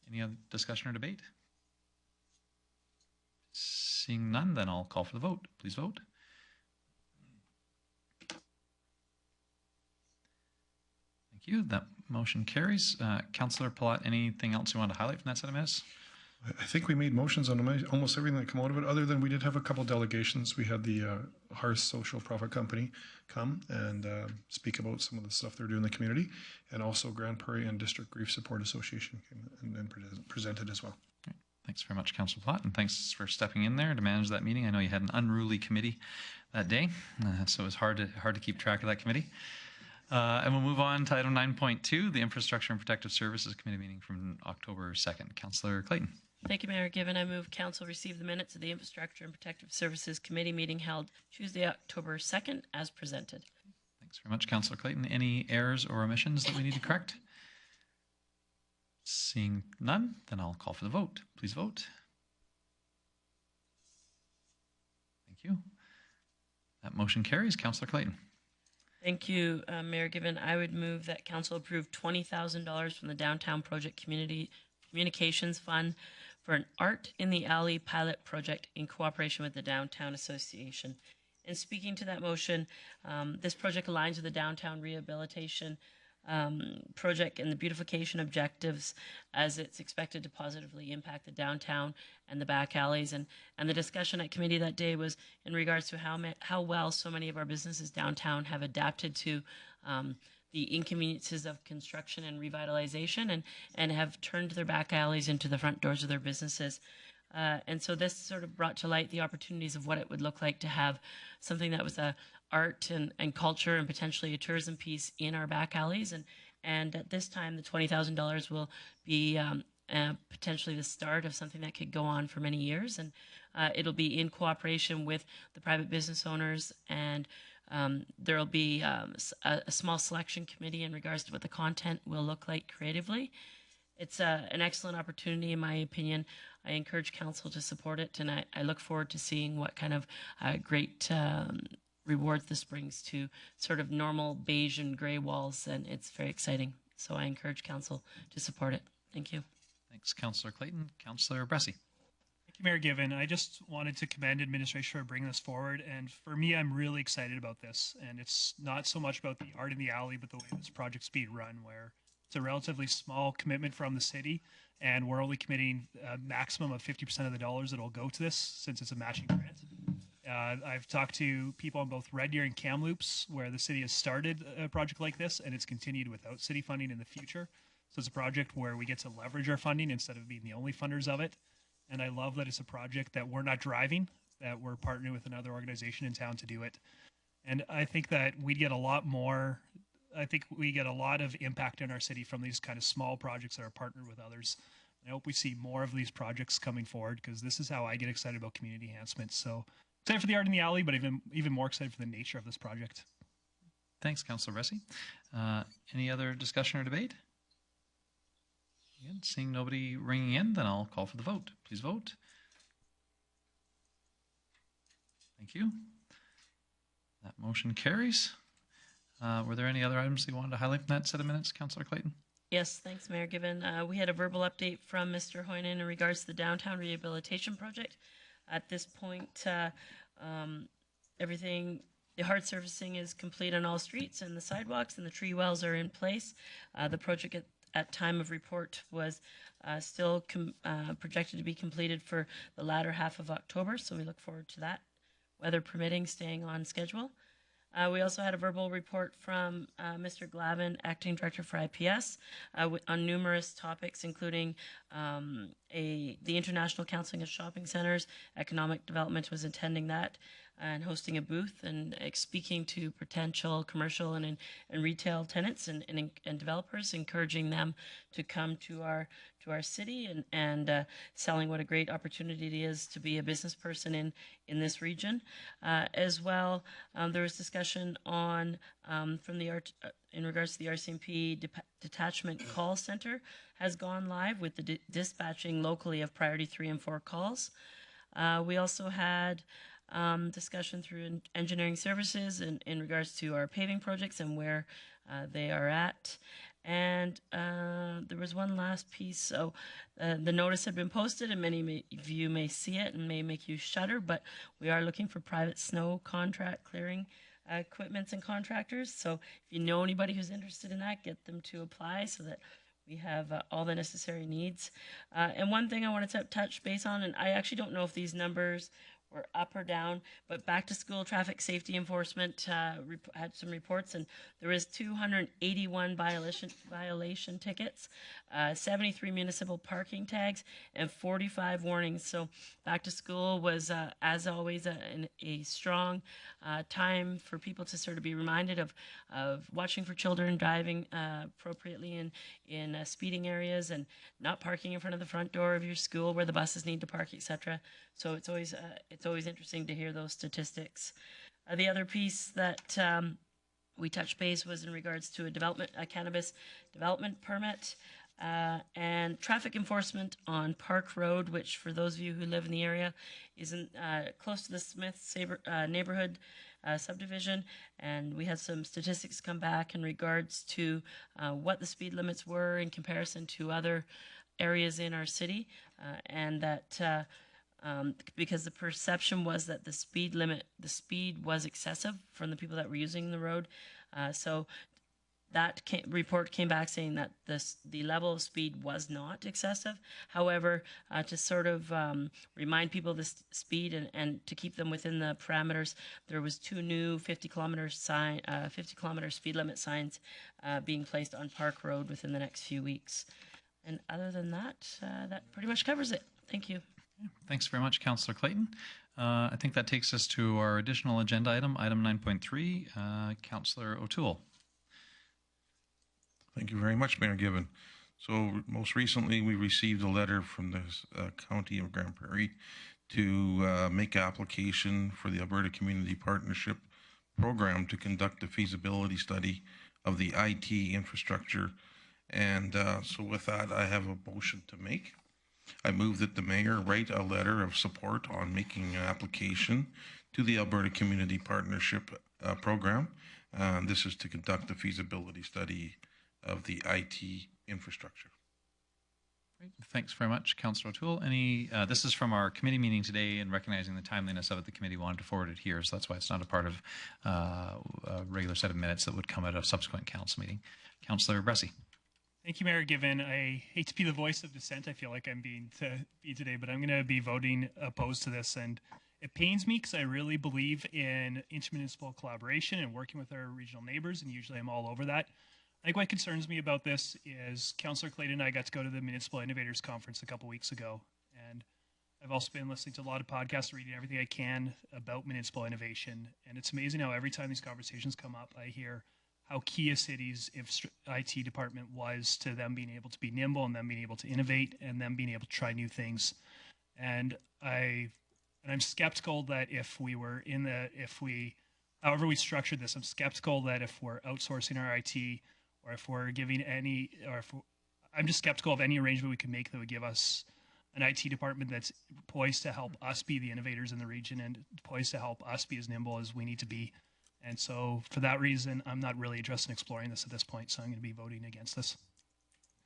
Any other discussion or debate? Seeing none, then I'll call for the vote. Please vote. Thank you. That motion carries. Councillor Palat, anything else you want to highlight from that set of minutes? I think we made motions on almost everything that came out of it, other than we did have a couple delegations. We had the Hearth Social Profit Company come and speak about some of the stuff they're doing in the community, and also Grand Prairie and District Grief Support Association came and presented as well. Right. Thanks very much, Councillor Platt, and thanks for stepping in there to manage that meeting. I know you had an unruly committee that day, so it was hard to keep track of that committee. And we'll move on to item 9.2, the Infrastructure and Protective Services Committee meeting from October 2nd. Councillor Clayton. Thank you, Mayor Given. I move council receive the minutes of the Infrastructure and Protective Services Committee meeting held Tuesday, October 2nd, as presented. Thanks very much, Councillor Clayton. Any errors or omissions that we need to correct? Seeing none, then I'll call for the vote. Please vote. Thank you. That motion carries. Councillor Clayton. Thank you, Mayor Given. I would move that council approve $20,000 from the Downtown Project Communications Fund for an Art in the Alley pilot project in cooperation with the Downtown Association. And speaking to that motion, this project aligns with the downtown rehabilitation project and the beautification objectives, as it's expected to positively impact the downtown and the back alleys. And the discussion at committee that day was in regards to how well so many of our businesses downtown have adapted to the inconveniences of construction and revitalization, and have turned their back alleys into the front doors of their businesses. And so this sort of brought to light the opportunities of what it would look like to have something that was a art and culture and potentially a tourism piece in our back alleys. And at this time, the $20,000 will be potentially the start of something that could go on for many years. And it'll be in cooperation with the private business owners, and there will be a small selection committee in regards to what the content will look like creatively. It's an excellent opportunity, in my opinion. I encourage council to support it, and I look forward to seeing what kind of great rewards this brings to sort of normal beige and gray walls, and it's very exciting. So I encourage council to support it. Thank you. Thanks, Councillor Clayton. Councillor Bressie. Thank you, Mayor Given. I just wanted to commend administration for bringing this forward. And for me, I'm really excited about this. And it's not so much about the art in the alley, but the way this project's being run, where it's a relatively small commitment from the city, and we're only committing a maximum of 50% of the dollars that will go to this, since it's a matching grant. I've talked to people on both Red Deer and Kamloops, where the city has started a project like this, and it's continued without city funding in the future. So it's a project where we get to leverage our funding instead of being the only funders of it. And I love that it's a project that we're not driving, that we're partnering with another organization in town to do it. And I think that we get a lot more, I think we get a lot of impact in our city from these kind of small projects that are partnered with others. I hope we see more of these projects coming forward, because this is how I get excited about community enhancement. So excited for the art in the alley, but even more excited for the nature of this project. Thanks, Councillor Bressie. Any other discussion or debate? Again, seeing nobody ringing in, then I'll call for the vote. Please vote. Thank you. That motion carries. Were there any other items you wanted to highlight from that set of minutes, Councillor Clayton? Yes, thanks, Mayor Given. We had a verbal update from Mr. Hoynen in regards to the downtown rehabilitation project. At this point, everything, the hard surfacing is complete on all streets, and the sidewalks and the tree wells are in place. The project at time of report was still projected to be completed for the latter half of October, so we look forward to that. Weather permitting, staying on schedule. We also had a verbal report from Mr. Glavin, Acting Director for IPS, on numerous topics, including the International Counseling of Shopping Centers. Economic Development was attending that and hosting a booth and speaking to potential commercial and retail tenants and developers, encouraging them to come to our city and selling what a great opportunity it is to be a business person in this region. As well, there was discussion on from the in regards to the RCMP detachment call center has gone live with the dispatching locally of priority 3 and 4 calls. We also had discussion through engineering services in regards to our paving projects and where they are at. And there was one last piece. So the notice had been posted, and many of you may see it and may make you shudder, but we are looking for private snow contract clearing equipments and contractors. So if you know anybody who's interested in that, get them to apply so that we have all the necessary needs. And one thing I wanted to touch base on, and I actually don't know if these numbers were up or down, but back to school traffic safety enforcement had some reports, and there was 281 violation tickets, 73 municipal parking tags, and 45 warnings. So back to school was, as always, a strong time for people to sort of be reminded of watching for children, driving appropriately in speeding areas, and not parking in front of the front door of your school where the buses need to park, etc. So it's always interesting to hear those statistics. The other piece that we touched base was in regards to a cannabis development permit and traffic enforcement on Park Road, which for those of you who live in the area is close to the Smith neighborhood subdivision, and we had some statistics come back in regards to what the speed limits were in comparison to other areas in our city, and that because the perception was that the speed was excessive from the people that were using the road. So that report came back saying that the level of speed was not excessive. However, to sort of remind people of the speed and to keep them within the parameters, there was 2 new 50-kilometer speed limit signs being placed on Park Road within the next few weeks. And other than that, that pretty much covers it. Thank you. Thanks very much, Councillor Clayton. I think that takes us to our additional agenda item 9.3. Councillor O'Toole. Thank you very much, Mayor Given. So most recently, we received a letter from the County of Grande Prairie to make application for the Alberta Community Partnership Program to conduct a feasibility study of the IT infrastructure. And so with that, I have a motion to make. I move that the mayor write a letter of support on making an application to the Alberta Community Partnership Program. This is to conduct a feasibility study of the IT infrastructure. Great. Thanks very much, Councillor O'Toole. This is from our committee meeting today, and recognizing the timeliness of it, the committee wanted to forward it here, so that's why it's not a part of a regular set of minutes that would come at a subsequent council meeting. Councillor Bressie. Thank you, Mayor Given. I hate to be the voice of dissent. I feel like I'm being today, but I'm going to be voting opposed to this. And it pains me because I really believe in intermunicipal collaboration and working with our regional neighbors, and usually I'm all over that. I think what concerns me about this is Councillor Clayton and I got to go to the Municipal Innovators Conference a couple weeks ago. And I've also been listening to a lot of podcasts, reading everything I can about municipal innovation. And it's amazing how every time these conversations come up, I hear how key a city's IT department was to them being able to be nimble and them being able to innovate and them being able to try new things. And I'm skeptical that however we structured this, I'm skeptical that if we're outsourcing our IT or if we're giving I'm just skeptical of any arrangement we can make that would give us an IT department that's poised to help us be the innovators in the region and poised to help us be as nimble as we need to be. And so for that reason, I'm not really interested in exploring this at this point, so I'm going to be voting against this.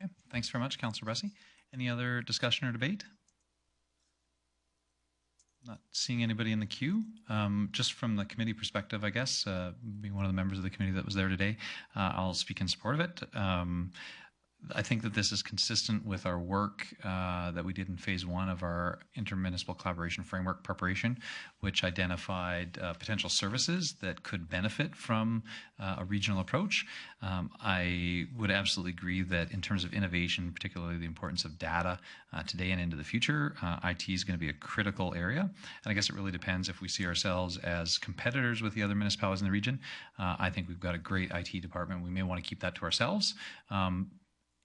Okay. Thanks very much, Councillor Bressie. Any other discussion or debate? Not seeing anybody in the queue. Just from the committee perspective, I guess, being one of the members of the committee that was there today, I'll speak in support of it. I think that this is consistent with our work that we did in phase 1 of our intermunicipal collaboration framework preparation, which identified potential services that could benefit from a regional approach. I would absolutely agree that in terms of innovation, particularly the importance of data today and into the future, IT is going to be a critical area. And I guess it really depends if we see ourselves as competitors with the other municipalities in the region. I think we've got a great IT department. We may want to keep that to ourselves.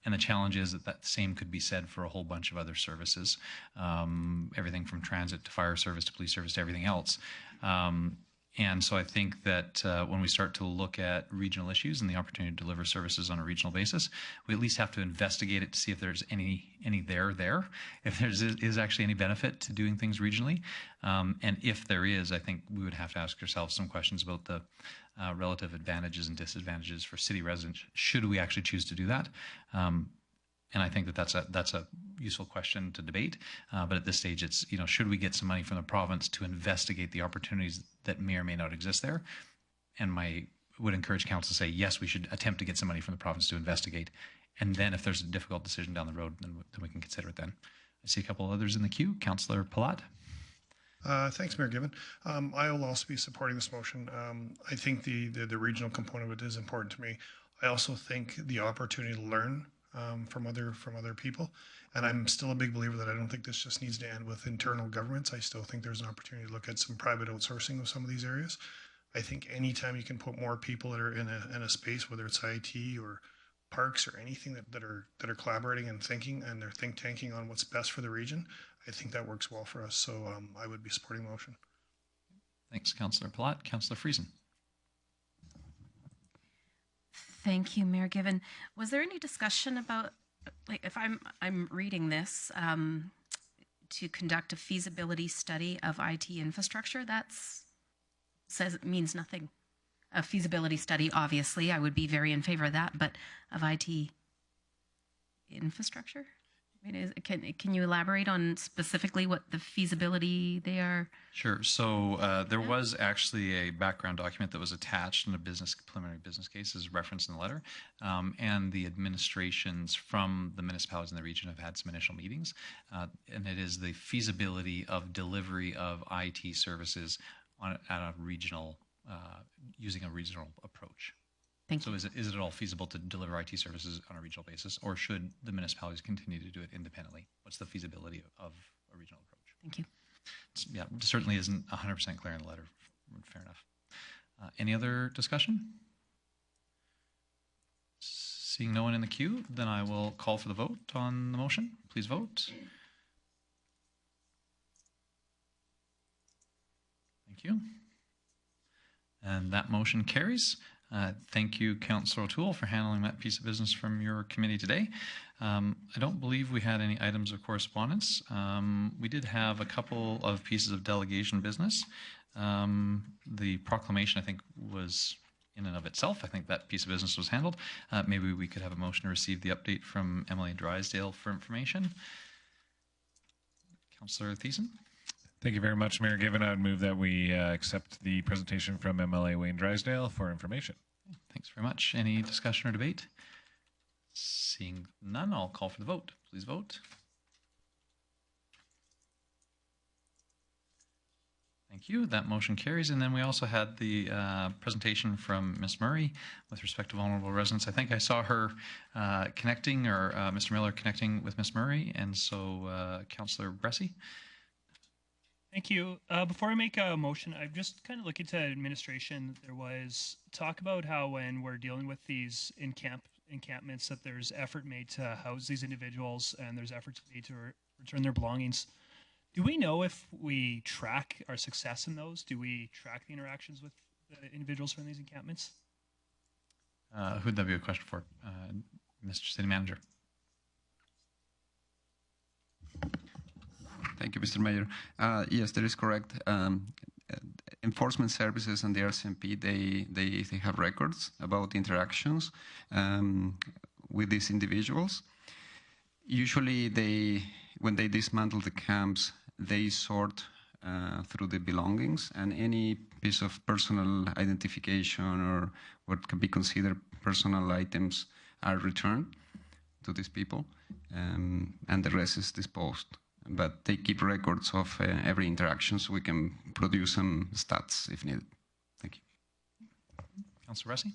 And the challenge is that that same could be said for a whole bunch of other services, everything from transit to fire service to police service to everything else. And so I think that when we start to look at regional issues and the opportunity to deliver services on a regional basis, we at least have to investigate it to see if there's any there, if there is actually any benefit to doing things regionally. And if there is, I think we would have to ask ourselves some questions about the relative advantages and disadvantages for city residents, should we actually choose to do that? And I think that that's a useful question to debate. But at this stage, it's, should we get some money from the province to investigate the opportunities that may or may not exist there? And would encourage council to say, yes, we should attempt to get some money from the province to investigate. And then if there's a difficult decision down the road, then we can consider it then. I see a couple others in the queue. Councillor Palat. Thanks, Mayor Given. I will also be supporting this motion. I think the regional component of it is important to me. I also think the opportunity to learn from other people, and I'm still a big believer that I don't think this just needs to end with internal governments. I still think there's an opportunity to look at some private outsourcing of some of these areas. I think anytime you can put more people that are in a space, whether it's IT or parks or anything that are collaborating and thinking, and they're think tanking on what's best for the region, I think that works well for us. So I would be supporting the motion. Thanks, Councillor Palat. Councillor Friesen. Thank you, Mayor Given. Was there any discussion about, like, if I'm reading this, to conduct a feasibility study of IT infrastructure? Says it means nothing. A feasibility study, obviously, I would be very in favor of that, but of IT infrastructure? I mean, can you elaborate on specifically what the feasibility they are? Sure. So there was actually a background document that was attached in a preliminary business case, as referenced in the letter, and the administrations from the municipalities in the region have had some initial meetings, and it is the feasibility of delivery of IT services at a regional, using a regional approach. So is it at all feasible to deliver IT services on a regional basis, or should the municipalities continue to do it independently? What's the feasibility of a regional approach? Thank you. Yeah, it certainly isn't 100% clear in the letter. Fair enough. Any other discussion? Seeing no one in the queue, then I will call for the vote on the motion. Please vote. Thank you. And that motion carries. Thank you, Councillor O'Toole, for handling that piece of business from your committee today. I don't believe we had any items of correspondence. We did have a couple of pieces of delegation business. The proclamation, I think, was in and of itself. I think that piece of business was handled. Maybe we could have a motion to receive the update from Emily Drysdale for information. Councillor Thiessen. Thank you very much, Mayor Given. I would move that we accept the presentation from MLA Wayne Drysdale for information. Thanks very much. Any discussion or debate? Seeing none, I'll call for the vote. Please vote. Thank you. That motion carries. And then we also had the presentation from Ms. Murray with respect to vulnerable residents. I think I saw her connecting, or Mr. Miller connecting with Ms. Murray. And so Councillor Bressie. Thank you. Before I make a motion, I'm just kind of looking to administration. There was talk about how when we're dealing with these encampments that there's effort made to house these individuals and there's efforts made to return their belongings. Do we know if we track our success in those? Do we track the interactions with the individuals from these encampments? Who'd that be a question for? Mr. City Manager. Thank you, Mr. Mayor. Yes, that is correct. Enforcement services and the RCMP, they have records about interactions with these individuals. Usually, when they dismantle the camps, they sort through the belongings, and any piece of personal identification or what can be considered personal items are returned. to these people, and the rest is disposed. But they keep records of every interaction, so we can produce some stats if needed. Thank you. Councilor Bressi?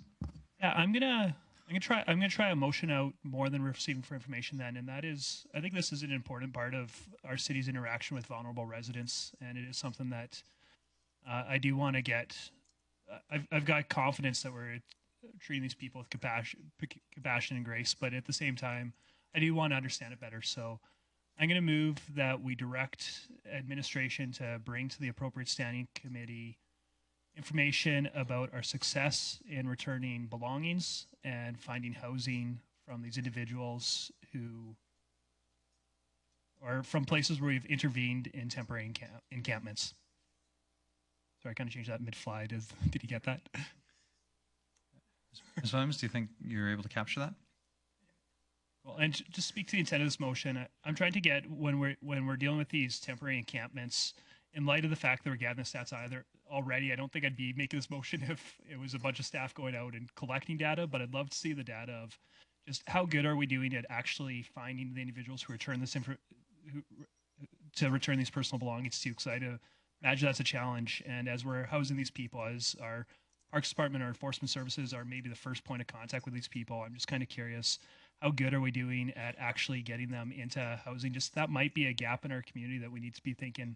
Yeah, I'm gonna try a motion out more than receiving for information then, and that is, I think this is an important part of our city's interaction with vulnerable residents, and it is something that I do want to get. I've got confidence that we're treating these people with compassion and grace, but at the same time, I do want to understand it better. So I'm going to move that we direct administration to bring to the appropriate standing committee information about our success in returning belongings and finding housing from these individuals who are from places where we've intervened in temporary encampments. Sorry, I kind of changed that mid-fly. Did you get that? Ms. Williams, do you think you're able to capture that? Well, and to speak to the intent of this motion, I'm trying to get when we're dealing with these temporary encampments, in light of the fact that we're gathering the stats already, I don't think I'd be making this motion if it was a bunch of staff going out and collecting data, but I'd love to see the data of just how good are we doing at actually finding the individuals who return to return these personal belongings to, because I imagine that's a challenge. And as we're housing these people, as our Parks Department or enforcement services are maybe the first point of contact with these people, I'm just kind of curious, how good are we doing at actually getting them into housing? Just that might be a gap in our community that we need to be thinking,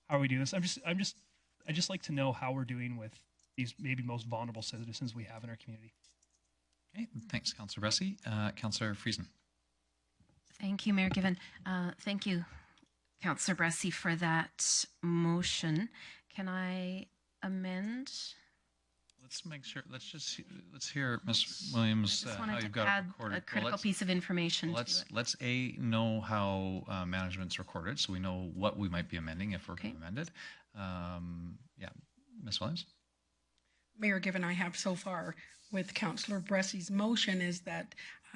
how are we doing this? I just like to know how we're doing with these maybe most vulnerable citizens we have in our community. Okay, thanks, Councillor Bressi. Councillor Friesen. Thank you, Mayor Given. Thank you, Councillor Bressi, for that motion. Can I amend? Let's make sure. Let's hear Ms. Williams how you've got it recorded. A critical piece of information. Let's know how management's recorded, so we know what we might be amending if we're going to amend it. Yeah, Ms. Williams. Mayor Given, I have so far with Councillor Bressi's motion is that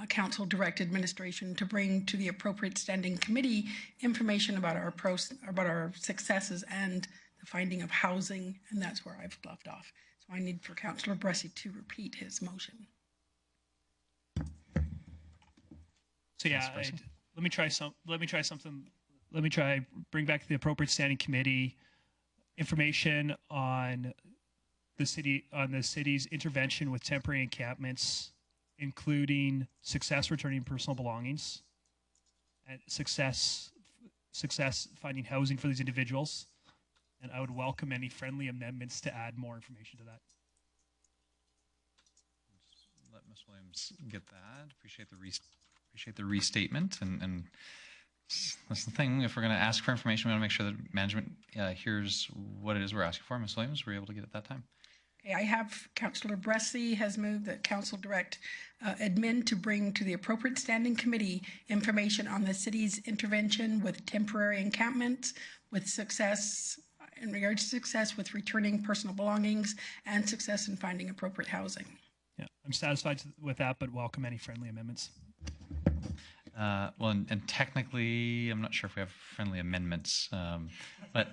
Council direct administration to bring to the appropriate standing committee information about our successes and the finding of housing, and that's where I've left off. So I need for Councillor Bressi to repeat his motion. So yeah, let me try something. Let me try bring back to the appropriate standing committee information on the city's intervention with temporary encampments, including success returning personal belongings, and success finding housing for these individuals. And I would welcome any friendly amendments to add more information to that. Let Ms. Williams get that. Appreciate the restatement, and that's the thing. If we're going to ask for information, we want to make sure that management hears what it is we're asking for. Ms. Williams, were you able to get it that time? Okay, I have Councillor Bressi has moved that Council direct admin to bring to the appropriate standing committee information on the city's intervention with temporary encampments, with success in regards to success with returning personal belongings, and success in finding appropriate housing. Yeah, I'm satisfied with that, but welcome any friendly amendments. Well, and technically, I'm not sure if we have friendly amendments, but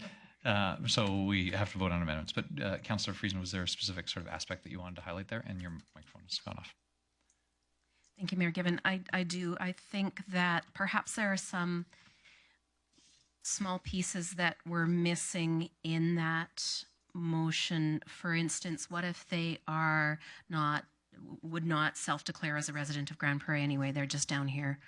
so we have to vote on amendments. But Councillor Friesen, was there a specific sort of aspect that you wanted to highlight there? And your microphone has gone off. Thank you, Mayor Given. I do. I think that perhaps there are some small pieces that were missing in that motion. For instance, what if they would not self-declare as a resident of Grand Prairie anyway? They're just down here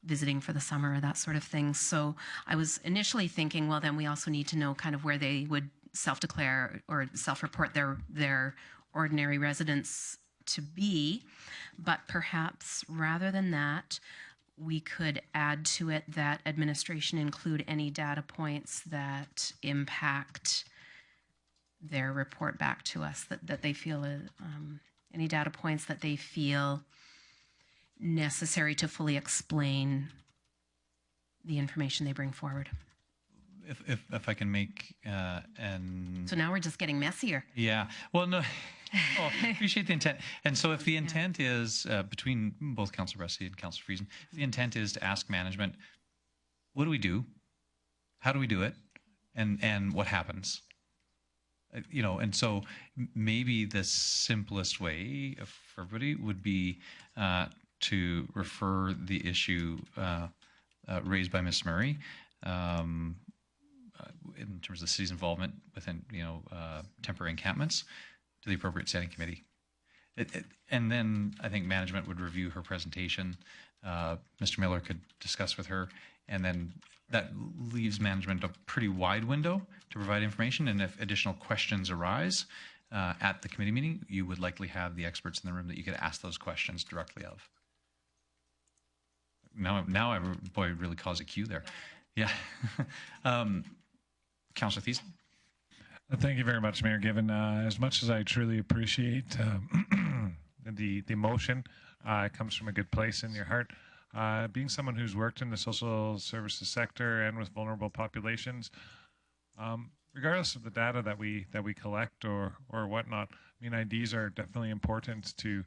visiting for the summer, that sort of thing. So I was initially thinking, well, then we also need to know kind of where they would self-declare or self-report their ordinary residence to be. But perhaps rather than that, we could add to it that administration include any data points that impact their report back to us, that they feel, any data points that they feel necessary to fully explain the information they bring forward. If I can make So now we're just getting messier. Yeah. Well, no. Oh, appreciate the intent. And so if the intent is between both Councillor Bressi and Councillor Friesen, if the intent is to ask management, what do we do? How do we do it? And what happens? And so maybe the simplest way for everybody would be to refer the issue raised by Ms. Murray in terms of the city's involvement within, temporary encampments to the appropriate standing committee. And then I think management would review her presentation. Mr. Miller could discuss with her, and then that leaves management a pretty wide window to provide information. And if additional questions arise at the committee meeting, you would likely have the experts in the room that you could ask those questions directly of. Now I really cause a cue there. Yeah. Councillor Thiessen. Thank you very much, Mayor Given. As much as I truly appreciate the motion, it comes from a good place in your heart. Being someone who's worked in the social services sector and with vulnerable populations, regardless of the data that we collect or whatnot, I mean, IDs are definitely important to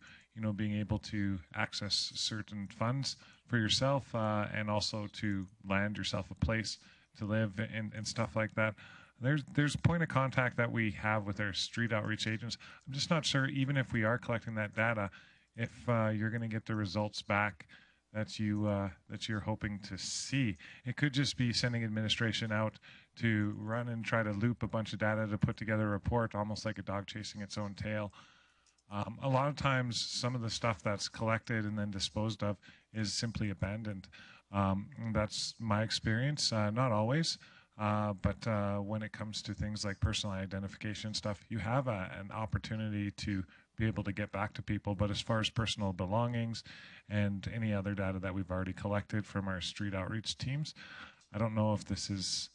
being able to access certain funds for yourself and also to land yourself a place to live and stuff like that. There's a point of contact that we have with our street outreach agents. I'm just not sure, even if we are collecting that data, if you're going to get the results back that you're hoping to see. It could just be sending administration out to run and try to loop a bunch of data to put together a report, almost like a dog chasing its own tail. A lot of times, some of the stuff that's collected and then disposed of is simply abandoned. That's my experience, not always. But when it comes to things like personal identification stuff, you have an opportunity to be able to get back to people. But as far as personal belongings and any other data that we've already collected from our street outreach teams, I don't know if this is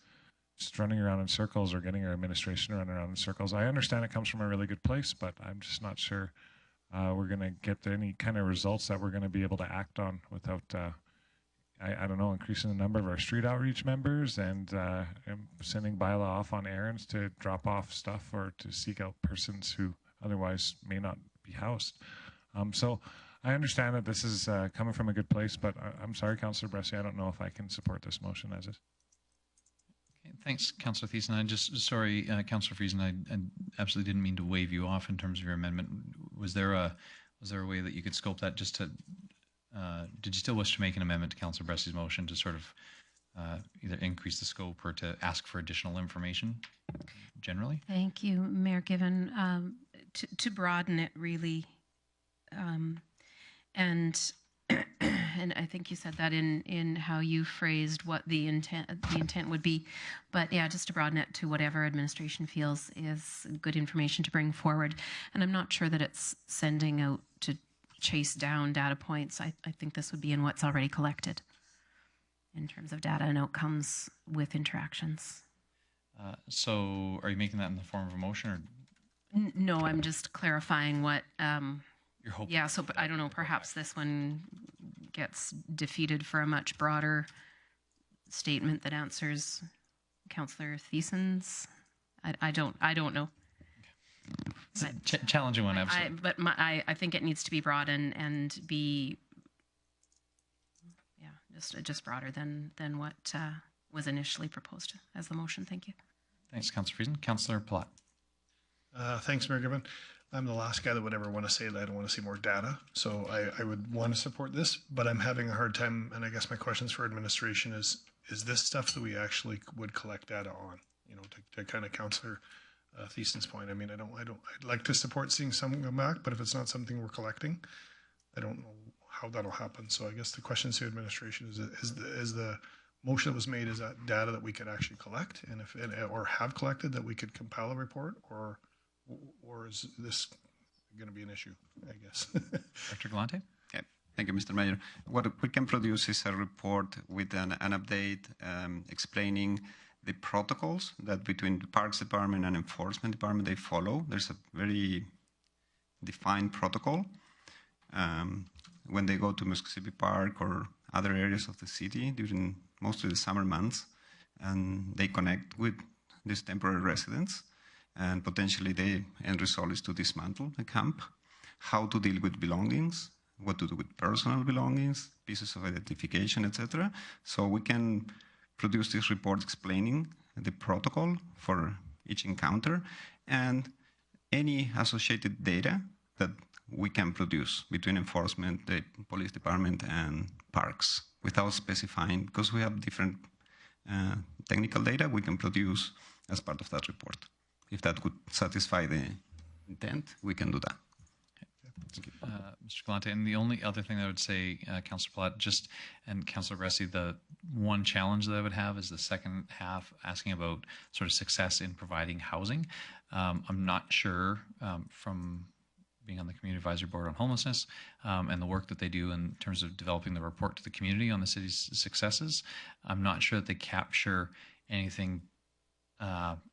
just running around in circles or getting our administration running around in circles. I understand it comes from a really good place, but I'm just not sure we're going to get any kind of results that we're going to be able to act on without I don't know, increasing the number of our street outreach members and sending bylaw off on errands to drop off stuff or to seek out persons who otherwise may not be housed. So I understand that this is coming from a good place, but I'm sorry, Councillor Bressie, I don't know if I can support this motion as is. Okay, thanks, Councillor Thiessen. I just, sorry, Councillor Friesen, I absolutely didn't mean to wave you off in terms of your amendment. Was there a way that you could scope that just to did you still wish to make an amendment to Councillor Bressie's motion to sort of either increase the scope or to ask for additional information generally? Thank you, Mayor Given. To broaden it really, and I think you said that in how you phrased what the intent would be, but yeah, just to broaden it to whatever administration feels is good information to bring forward. And I'm not sure that it's sending out to chase down data points. I think this would be in what's already collected in terms of data and outcomes with interactions. So are you making that in the form of a motion or? No, I'm just clarifying what you're hoping. Yeah, so but I don't know, perhaps this one gets defeated for a much broader statement that answers Councillor Thiessen's. I don't know. It's a challenging one, absolutely. I think it needs to be broad and be, just broader than what was initially proposed as the motion. Thank you. Thanks, Councillor Friesen. Councillor Palat. Thanks, Mayor Given. I'm the last guy that would ever want to say that I don't want to see more data. So I would want to support this, but I'm having a hard time. And I guess my questions for administration is this stuff that we actually would collect data on? To kind of Councillor Thiessen's point. I mean, I'd like to support seeing some come back, but if it's not something we're collecting, I don't know how that'll happen. So I guess the question to administration is the motion that was made, is that data that we could actually collect or have collected that we could compile a report, or is this going to be an issue, I guess? Dr. Galante? Yeah. Thank you, Mr. Mayor. What we can produce is a report with an update explaining the protocols that between the Parks Department and Enforcement Department they follow. There's a very defined protocol when they go to Mississippi Park or other areas of the city during most of the summer months, and they connect with these temporary residents, and potentially the end result is to dismantle the camp, how to deal with belongings, what to do with personal belongings, pieces of identification, etc. So we can produce this report explaining the protocol for each encounter and any associated data that we can produce between enforcement, the police department, and parks without specifying, because we have different technical data we can produce as part of that report. If that would satisfy the intent, we can do that. Mr. Galante, and the only other thing I would say, Councillor Platt, and Councillor Bressi, the one challenge that I would have is the second half, asking about sort of success in providing housing. I'm not sure from being on the Community Advisory Board on Homelessness and the work that they do in terms of developing the report to the community on the city's successes, I'm not sure that they capture anything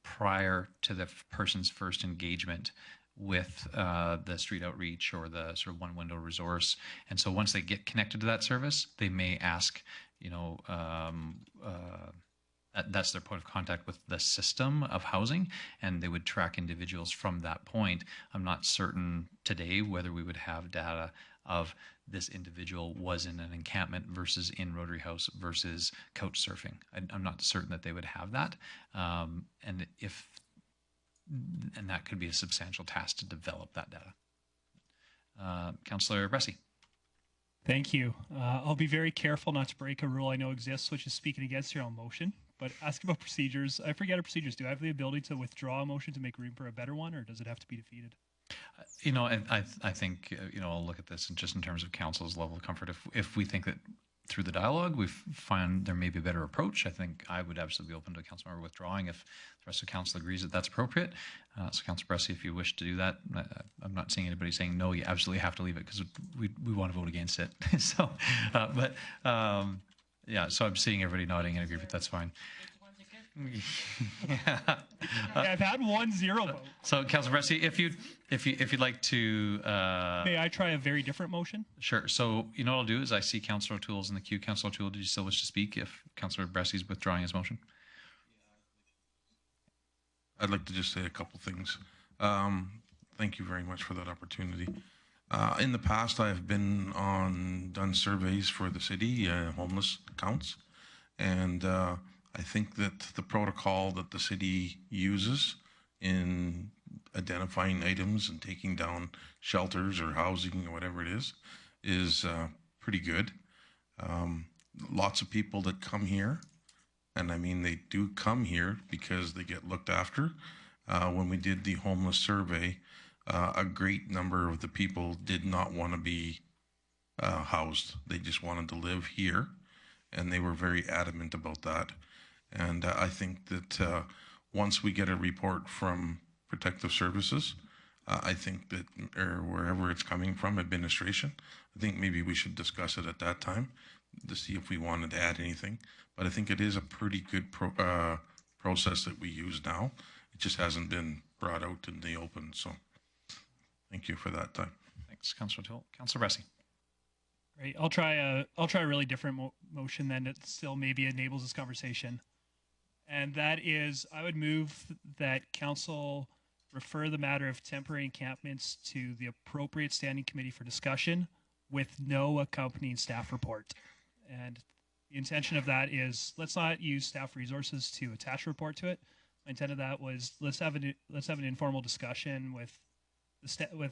prior to the person's first engagement with the street outreach or the sort of one window resource. And so once they get connected to that service, they may ask, that's their point of contact with the system of housing, and they would track individuals from that point. I'm not certain today whether we would have data of this individual was in an encampment versus in Rotary House versus couch surfing. I'm not certain that they would have that. And that could be a substantial task to develop that data. Councillor Bressi. Thank you. I'll be very careful not to break a rule I know exists, which is speaking against your own motion. But ask about procedures. I forget our procedures. Do I have the ability to withdraw a motion to make room for a better one, or does it have to be defeated? I think, I'll look at this just in terms of council's level of comfort. If we think that through the dialogue we find there may be a better approach, I think I would absolutely be open to a council member withdrawing if the rest of council agrees that that's appropriate. So Councillor Bressi, if you wish to do that, I'm not seeing anybody saying no, you absolutely have to leave it, because we want to vote against it. So, yeah, so I'm seeing everybody nodding and agree, but that's fine. I've had 1-0 vote. So, Councillor Bressi, if you'd like to, may I try a very different motion? Sure. So, what I'll do is I see Councillor O'Toole's in the queue. Councillor O'Toole, did you still wish to speak if Councillor Bressi's withdrawing his motion? I'd like to just say a couple things. Thank you very much for that opportunity. In the past, I have done surveys for the city, homeless counts, and I think that the protocol that the city uses in identifying items and taking down shelters or housing or whatever it is pretty good. Lots of people that come here, and I mean they do come here because they get looked after. When we did the homeless survey, a great number of the people did not want to be housed. They just wanted to live here, and they were very adamant about that. And I think that once we get a report from Protective Services, I think that, or wherever it's coming from, administration, I think maybe we should discuss it at that time to see if we wanted to add anything. But I think it is a pretty good process that we use now. It just hasn't been brought out in the open. So thank you for that time. Thanks, Councillor O'Toole. Councillor Bressi. Great. I'll try a really different motion then that still maybe enables this conversation. And that is, I would move that council refer the matter of temporary encampments to the appropriate standing committee for discussion with no accompanying staff report. And the intention of that is, let's not use staff resources to attach a report to it. My intent of that was, let's have an informal discussion with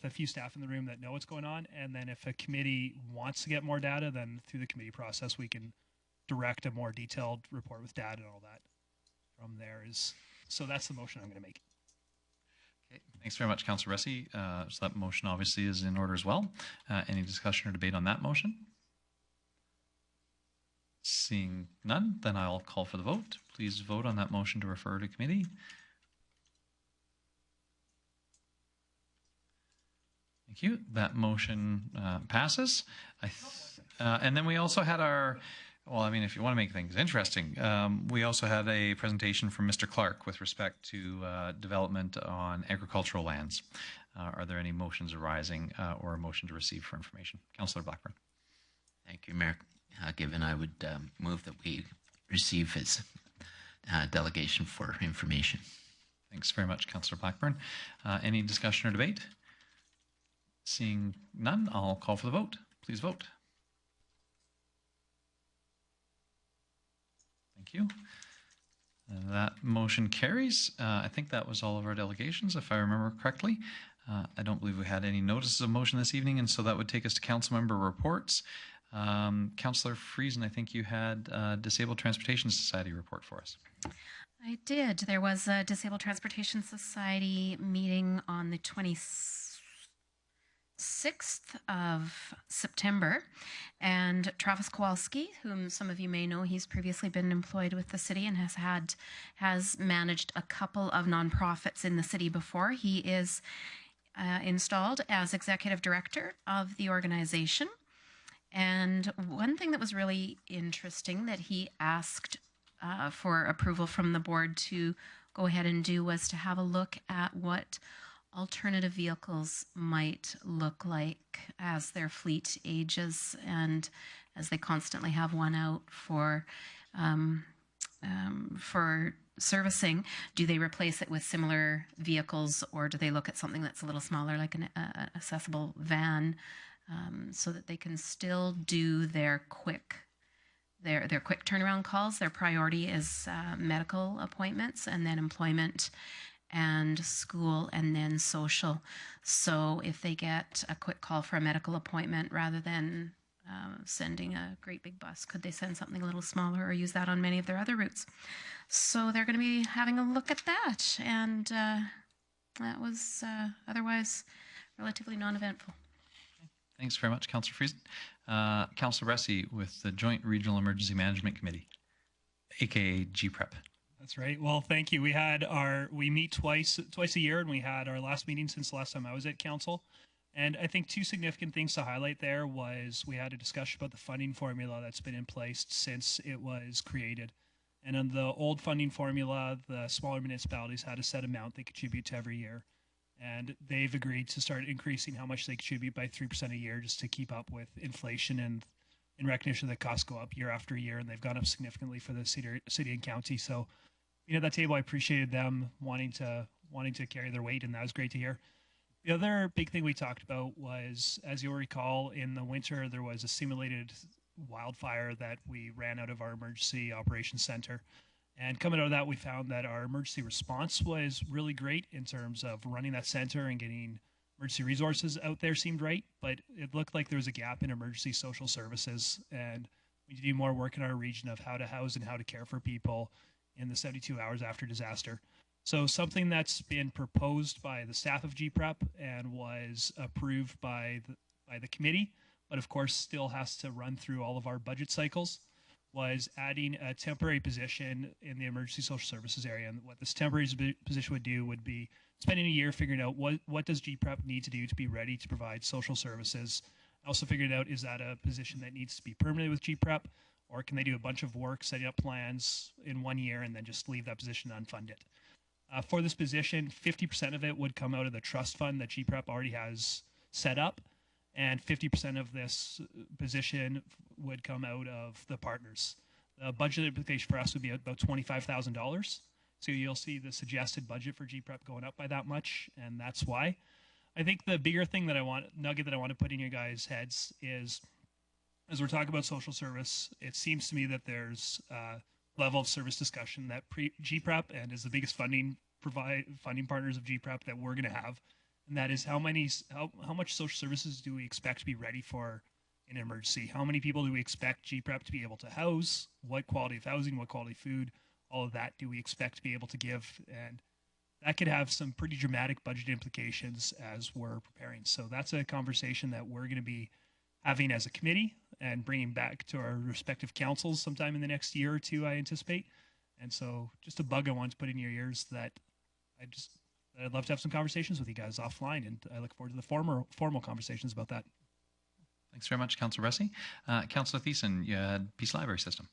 a few staff in the room that know what's going on, and then if a committee wants to get more data, then through the committee process we can direct a more detailed report with data and all that. From there so that's the motion I'm going to make. Okay, thanks very much, Councillor Bressi. So that motion obviously is in order as well. Any discussion or debate on that motion? Seeing none, then I'll call for the vote. Please vote on that motion to refer to committee. Thank you. That motion passes. And then we also had well, I mean, if you want to make things interesting, we also had a presentation from Mr. Clark with respect to development on agricultural lands. Are there any motions arising or a motion to receive for information? Councillor Blackburn. Thank you, Mayor Given. I would move that we receive his delegation for information. Thanks very much, Councillor Blackburn. Any discussion or debate? Seeing none, I'll call for the vote. Please vote. Thank you. That motion carries. I think that was all of our delegations, if I remember correctly. I don't believe we had any notices of motion this evening, and so that would take us to council member reports. Councillor Friesen, I think you had Disabled Transportation Society report for us. I did. There was a Disabled Transportation Society meeting on the 26th of September, and Travis Kowalski, whom some of you may know, he's previously been employed with the city and has managed a couple of nonprofits in the city before. He is installed as executive director of the organization. And one thing that was really interesting that he asked for approval from the board to go ahead and do was to have a look at what alternative vehicles might look like as their fleet ages and as they constantly have one out for servicing. Do they replace it with similar vehicles, or do they look at something that's a little smaller, like an accessible van, so that they can still do their quick turnaround calls? Their priority is medical appointments, and then employment and school, and then social. So if they get a quick call for a medical appointment, rather than sending a great big bus, could they send something a little smaller or use that on many of their other routes? So they're going to be having a look at that, and that was otherwise relatively non-eventful. Thanks very much, Councillor Friesen. Councillor Bressie with the Joint Regional Emergency Management Committee, aka GPREP. That's right. Well, thank you. We meet twice a year, and we had our last meeting since the last time I was at council. And I think two significant things to highlight there was we had a discussion about the funding formula that's been in place since it was created. And on the old funding formula, the smaller municipalities had a set amount they contribute to every year. And they've agreed to start increasing how much they contribute by 3% a year just to keep up with inflation, and in recognition that costs go up year after year, and they've gone up significantly for the city and county. So, at that table, I appreciated them wanting to carry their weight, and that was great to hear. The other big thing we talked about was, as you'll recall, in the winter, there was a simulated wildfire that we ran out of our emergency operations center. And coming out of that, we found that our emergency response was really great in terms of running that center and getting emergency resources out there seemed right, but it looked like there was a gap in emergency social services, and we need to do more work in our region of how to house and how to care for people in the 72 hours after disaster. So something that's been proposed by the staff of GPREP and was approved by the committee, but of course still has to run through all of our budget cycles, was adding a temporary position in the emergency social services area. And what this temporary position would do would be spending a year figuring out what does GPREP need to do to be ready to provide social services. Also figuring out, is that a position that needs to be permanent with GPREP, or can they do a bunch of work setting up plans in 1 year and then just leave that position unfunded? For this position, 50% of it would come out of the trust fund that GPREP already has set up, and 50% of this position would come out of the partners. The budget implication for us would be about $25,000. So you'll see the suggested budget for GPREP going up by that much, and that's why. I think the bigger thing nugget that I want to put in your guys' heads is, as we're talking about social service, it seems to me that there's a level of service discussion that GPREP and is the biggest funding partners of GPREP that we're going to have, and that is how much social services do we expect to be ready for in an emergency? How many people do we expect GPREP to be able to house? What quality of housing, what quality of food, all of that do we expect to be able to give? And that could have some pretty dramatic budget implications as we're preparing. So that's a conversation that we're going to be having as a committee and bringing back to our respective councils sometime in the next year or two, I anticipate. And so just a bug I want to put in your ears that I'd love to have some conversations with you guys offline, and I look forward to the formal conversations about that. Thanks very much, Councillor Bressie. Councillor Thiessen, you had Peace Library System.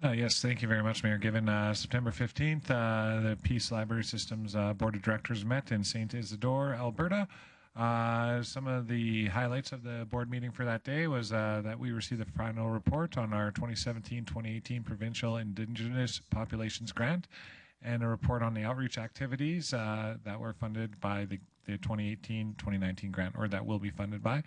Yes, thank you very much, Mayor Given. September 15th, the Peace Library Systems Board of Directors met in St. Isidore, Alberta. Some of the highlights of the board meeting for that day was that we received the final report on our 2017-2018 Provincial Indigenous Populations Grant, and a report on the outreach activities that were funded by the 2018-2019 grant, or that will be funded by.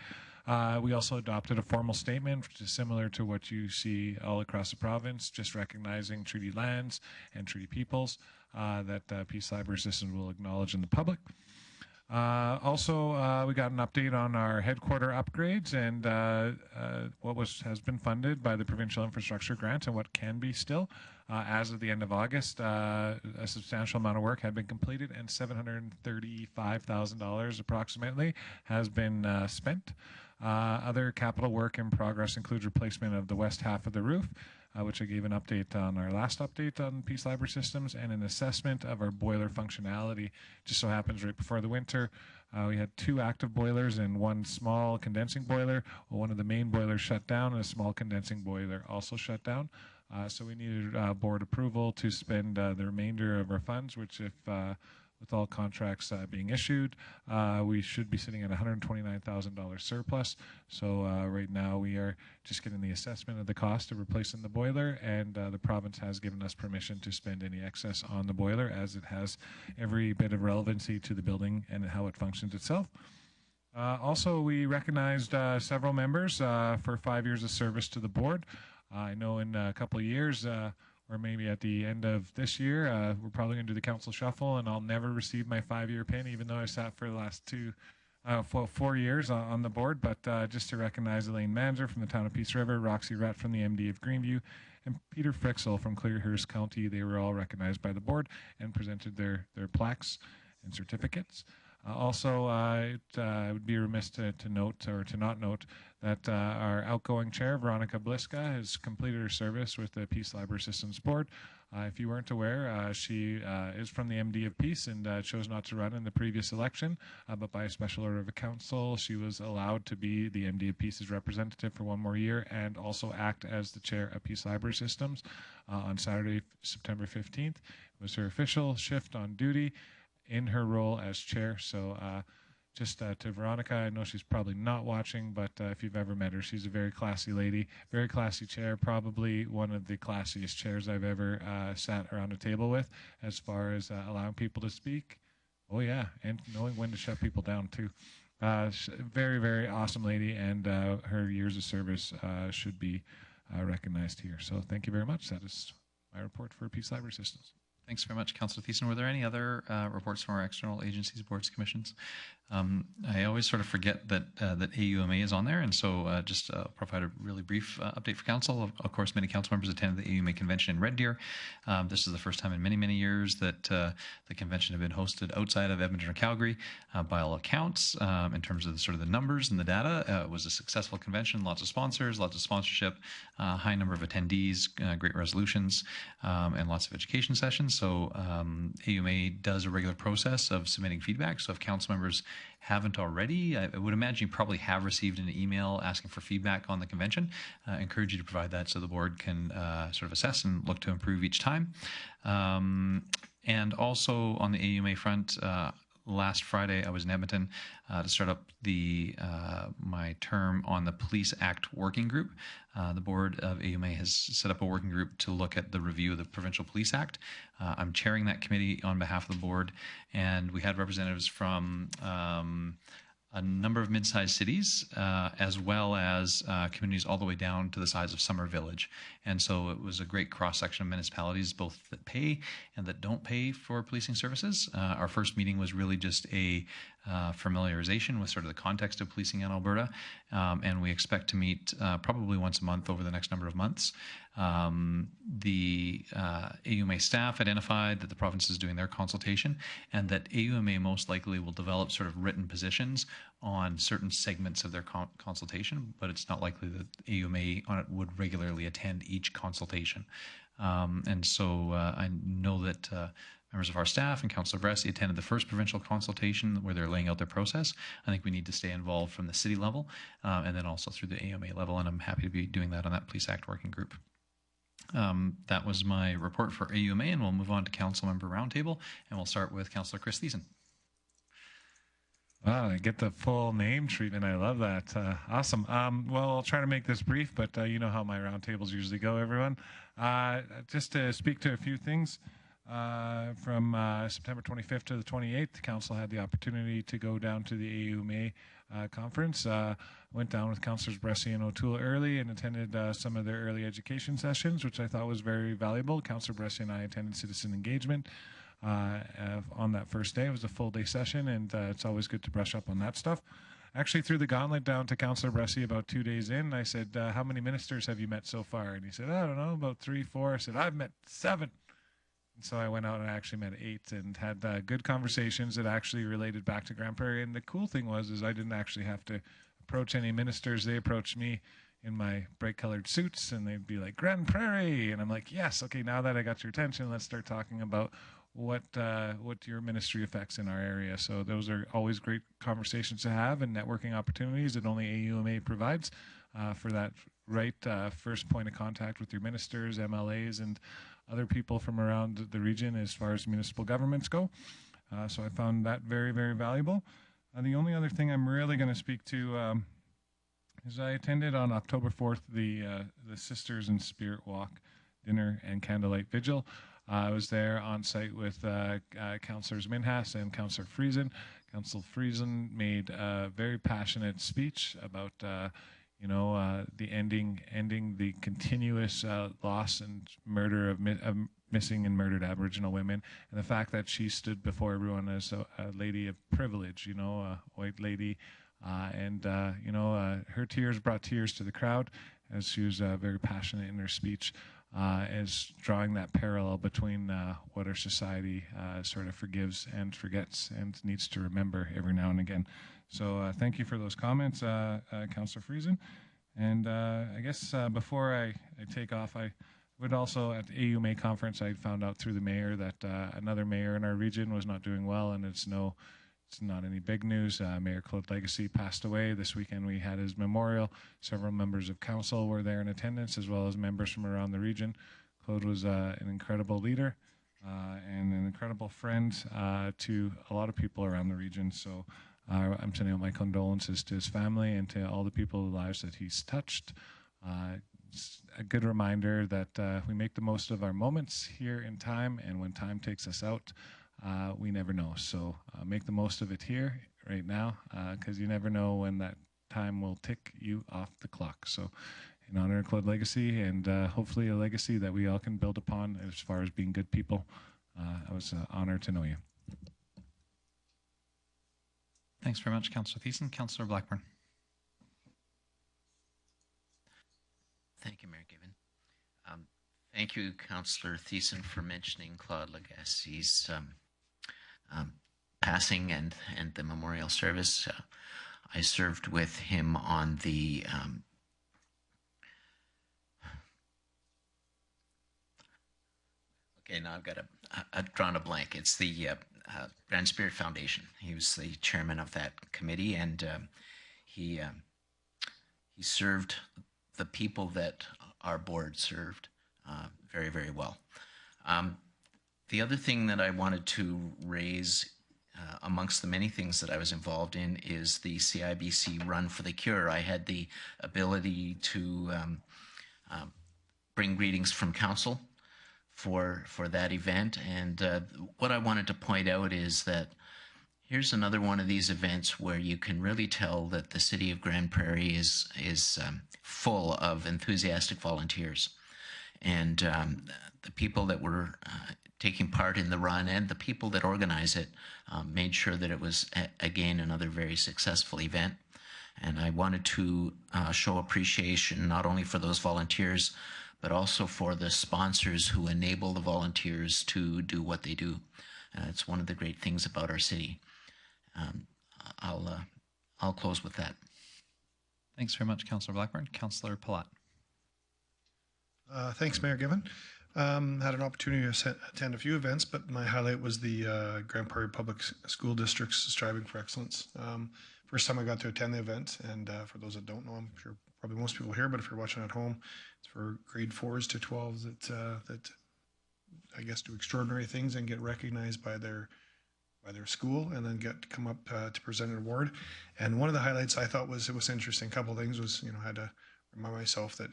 We also adopted a formal statement, which is similar to what you see all across the province, just recognizing treaty lands and treaty peoples that Peace Library Systems will acknowledge in the public. Also, we got an update on our headquarter upgrades and what has been funded by the provincial infrastructure grant and what can be still. As of the end of August, a substantial amount of work had been completed, and $735,000 approximately has been spent. Other capital work in progress includes replacement of the west half of the roof, which I gave an update on our last update on Peace Library Systems, and an assessment of our boiler functionality. Just so happens right before the winter, we had 2 active boilers and 1 small condensing boiler. Well, one of the main boilers shut down, and a small condensing boiler also shut down. So we needed board approval to spend the remainder of our funds, which if with all contracts being issued, we should be sitting at $129,000 surplus. So right now we are just getting the assessment of the cost of replacing the boiler, and the province has given us permission to spend any excess on the boiler, as it has every bit of relevancy to the building and how it functions itself. Also, we recognized several members for 5 years of service to the board. I know in a couple of years, or maybe at the end of this year, we're probably going to do the council shuffle, and I'll never receive my 5-year pin, even though I sat for the last 4 years on the board. But just to recognize Elaine Manzer from the town of Peace River, Roxy Rett from the MD of Greenview, and Peter Frixel from Clearhurst County. They were all recognized by the board and presented their plaques and certificates. Also, it would be remiss to note, or to not note, that our outgoing chair, Veronica Bliska, has completed her service with the Peace Library Systems Board. If you weren't aware, she is from the MD of Peace and chose not to run in the previous election, but by a special order of the council, she was allowed to be the MD of Peace's representative for 1 more year and also act as the chair of Peace Library Systems on Saturday, September 15th. It was her official shift on duty in her role as chair. So just to Veronica, I know she's probably not watching, but if you've ever met her, she's a very classy lady, very classy chair, probably one of the classiest chairs I've ever sat around a table with, as far as allowing people to speak. Oh yeah, and knowing when to shut people down too. Very, very awesome lady, and her years of service should be recognized here. So thank you very much. That is my report for Peace Library Systems. Thanks very much, Councillor Thiessen. Were there any other reports from our external agencies, boards, commissions? I always sort of forget that that AUMA is on there, and so just provide a really brief update for council. Of course, many council members attended the AUMA convention in Red Deer. This is the first time in many, many years that the convention had been hosted outside of Edmonton or Calgary. By all accounts, in terms of the, sort of the numbers and the data, it was a successful convention. Lots of sponsors, lots of sponsorship, high number of attendees, great resolutions, and lots of education sessions. So AUMA does a regular process of submitting feedback. So if council members haven't already, I would imagine you probably have received an email asking for feedback on the convention. I encourage you to provide that so the board can sort of assess and look to improve each time. And also on the AUMA front, last Friday, I was in Edmonton to start up my term on the Police Act Working Group. The board of AUMA has set up a working group to look at the review of the Provincial Police Act. I'm chairing that committee on behalf of the board, and we had representatives from a number of mid-sized cities, as well as communities all the way down to the size of Summer Village. And so it was a great cross-section of municipalities, both that pay and that don't pay for policing services. Our first meeting was really just a familiarization with sort of the context of policing in Alberta, and we expect to meet probably once a month over the next number of months. The AUMA staff identified that the province is doing their consultation, and that AUMA most likely will develop sort of written positions on certain segments of their consultation, but it's not likely that AUMA on it would regularly attend each consultation. And so I know that members of our staff and Councillor Bressie attended the first provincial consultation where they're laying out their process. I think we need to stay involved from the city level and then also through the AUMA level, and I'm happy to be doing that on that Police Act Working Group. That was my report for AUMA, and we'll move on to Council Member Roundtable, and we'll start with Councillor Chris Thiessen. Wow, I get the full name treatment. I love that. Awesome. Well, I'll try to make this brief, but you know how my roundtables usually go, everyone. Just to speak to a few things. From September 25th to the 28th, the council had the opportunity to go down to the AUMA conference. Went down with Councillors Bressie and O'Toole early and attended some of their early education sessions, which I thought was very valuable. Councillor Bressie and I attended citizen engagement. on that first day. It was a full day session, and it's always good to brush up on that stuff. Actually threw the gauntlet down to Councillor Bressy about 2 days in. I said, how many ministers have you met so far? And he said, I don't know, about 3, 4. I said, I've met 7. And so I went out and actually met 8 and had good conversations that actually related back to Grand Prairie. And the cool thing was I didn't actually have to approach any ministers. They approached me in my bright colored suits, and they'd be like, Grand Prairie. And I'm like, yes, okay, now that I got your attention, let's start talking about what your ministry affects in our area. So those are always great conversations to have and networking opportunities that only AUMA provides for that right first point of contact with your ministers, MLAs, and other people from around the region as far as municipal governments go. So I found that very, very valuable. The only other thing I'm really going to speak to is I attended on October 4th the Sisters in Spirit Walk dinner and candlelight vigil. I was there on site with Councillors Minhas and Councillor Friesen. Councillor Friesen made a very passionate speech about the ending the continuous loss and murder of missing and murdered Aboriginal women, and the fact that she stood before everyone as a lady of privilege, a white lady, and her tears brought tears to the crowd as she was very passionate in her speech. As drawing that parallel between what our society sort of forgives and forgets and needs to remember every now and again. So thank you for those comments, Councillor Friesen. And I guess before I take off, I would also, at the AUMA conference, I found out through the mayor that another mayor in our region was not doing well, and it's not any big news. Mayor Claude Legacy passed away. This weekend we had his memorial. Several members of council were there in attendance, as well as members from around the region. Claude was an incredible leader and an incredible friend to a lot of people around the region. So I'm sending out my condolences to his family and to all the people's lives that he's touched. It's a good reminder that we make the most of our moments here in time, and when time takes us out, we never know. So make the most of it here, right now, because you never know when that time will tick you off the clock. So in honor of Claude Legacy, and hopefully a legacy that we all can build upon as far as being good people, I was honored to know you. Thanks very much, Councillor Thiessen. Councillor Blackburn. Thank you, Mayor Given. Thank you, Councillor Thiessen, for mentioning Claude Legacy's passing and the memorial service. I served with him on the okay, now I've drawn a blank. It's the Grand Spirit Foundation. He was the chairman of that committee, and he served the people that our board served very, very well. The other thing that I wanted to raise amongst the many things that I was involved in is the CIBC Run for the Cure. I had the ability to bring greetings from council for that event, and what I wanted to point out is that here's another one of these events where you can really tell that the city of Grand Prairie is full of enthusiastic volunteers, and the people that were taking part in the run and the people that organize it made sure that it was again another very successful event. And I wanted to show appreciation not only for those volunteers, but also for the sponsors who enable the volunteers to do what they do. It's one of the great things about our city. I'll close with that. Thanks very much, Councillor Blackburn. Councillor Palat. Thanks, Mayor Given. Had an opportunity to attend a few events, but my highlight was the Grand Prairie Public School District's Striving for Excellence. First time I got to attend the event, and for those that don't know, I'm sure probably most people here, but if you're watching at home, it's for grade 4s to 12s that I guess do extraordinary things and get recognized by their school, and then come up to present an award. And one of the highlights I thought was interesting. A couple of things was, I had to remind myself that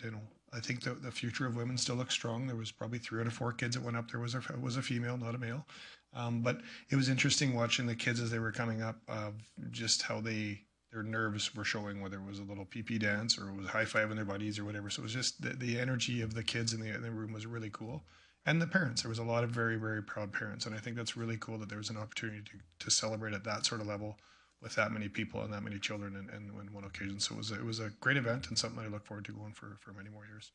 I think the future of women still looks strong. There was probably 3 out of 4 kids that went up there was a female, not a male. But it was interesting watching the kids as they were coming up, just how their nerves were showing, whether it was a little pee-pee dance or it was high-fiving their buddies or whatever. So it was just the energy of the kids in the room was really cool. and the parents. There was a lot of very, very proud parents. And I think that's really cool that there was an opportunity to celebrate at that sort of level with that many people and that many children in one occasion. So it was a great event and something I look forward to going for many more years.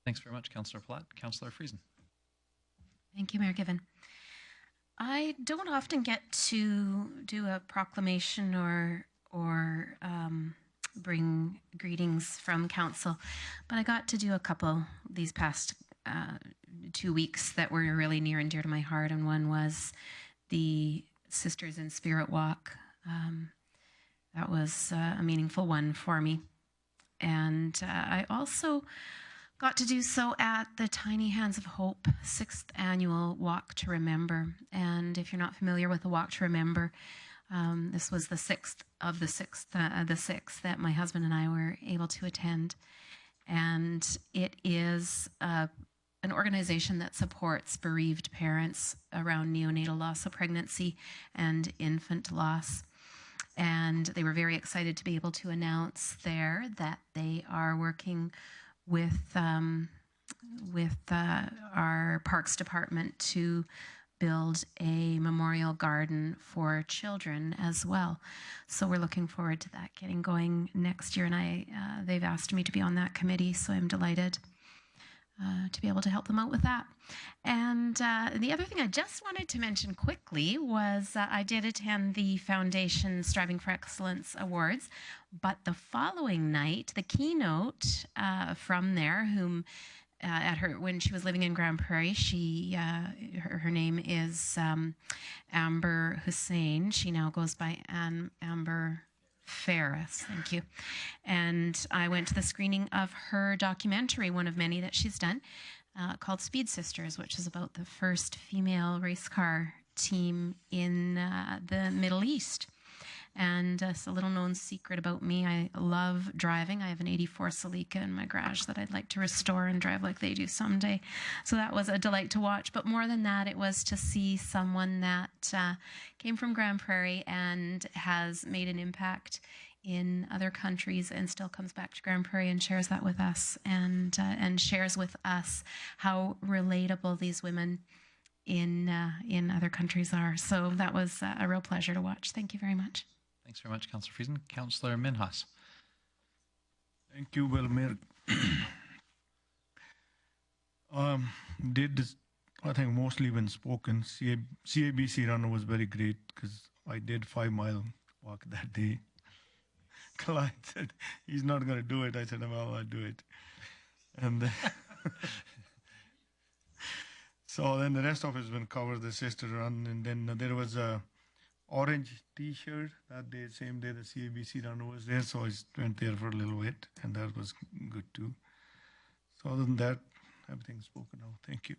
Thanks very much, Councillor Platt. Councillor Friesen. Thank you, Mayor Given. I don't often get to do a proclamation or bring greetings from council, but I got to do a couple these past 2 weeks that were really near and dear to my heart, and one was the Sisters in Spirit Walk. That was a meaningful one for me. And I also got to do so at the Tiny Hands of Hope 6th Annual Walk to Remember. And if you're not familiar with the Walk to Remember, this was the sixth that my husband and I were able to attend. And it is an organization that supports bereaved parents around neonatal loss of pregnancy and infant loss. And they were very excited to be able to announce there that they are working with our Parks Department to build a memorial garden for children as well. So we're looking forward to that getting going next year. And they've asked me to be on that committee, so I'm delighted to be able to help them out with that. And the other thing I just wanted to mention quickly was I did attend the Foundation Striving for Excellence Awards, but the following night, the keynote from there, when she was living in Grand Prairie, her name is Amber Hussein. She now goes by Amber Ferris, thank you. And I went to the screening of her documentary, one of many that she's done, called Speed Sisters, which is about the first female race car team in the Middle East. And it's a little known secret about me. I love driving. I have an 84 Celica in my garage that I'd like to restore and drive like they do someday. So that was a delight to watch. But more than that, it was to see someone that came from Grand Prairie and has made an impact in other countries and still comes back to Grand Prairie and shares that with us and shares with us how relatable these women in other countries are. So that was a real pleasure to watch. Thank you very much. Thanks very much, Councillor Friesen. Councillor Minhas. Thank you, well, Mayor. I think mostly when spoken, CABC runner was very great because I did 5-mile walk that day. Clyde said, he's not going to do it. I said, well, I'll do it. And so then the rest of it has been covered, the sister run. And then there was a orange T-shirt that day, same day the CABC run was there, so I went there for a little bit, and that was good too. So other than that, everything's spoken now. Thank you.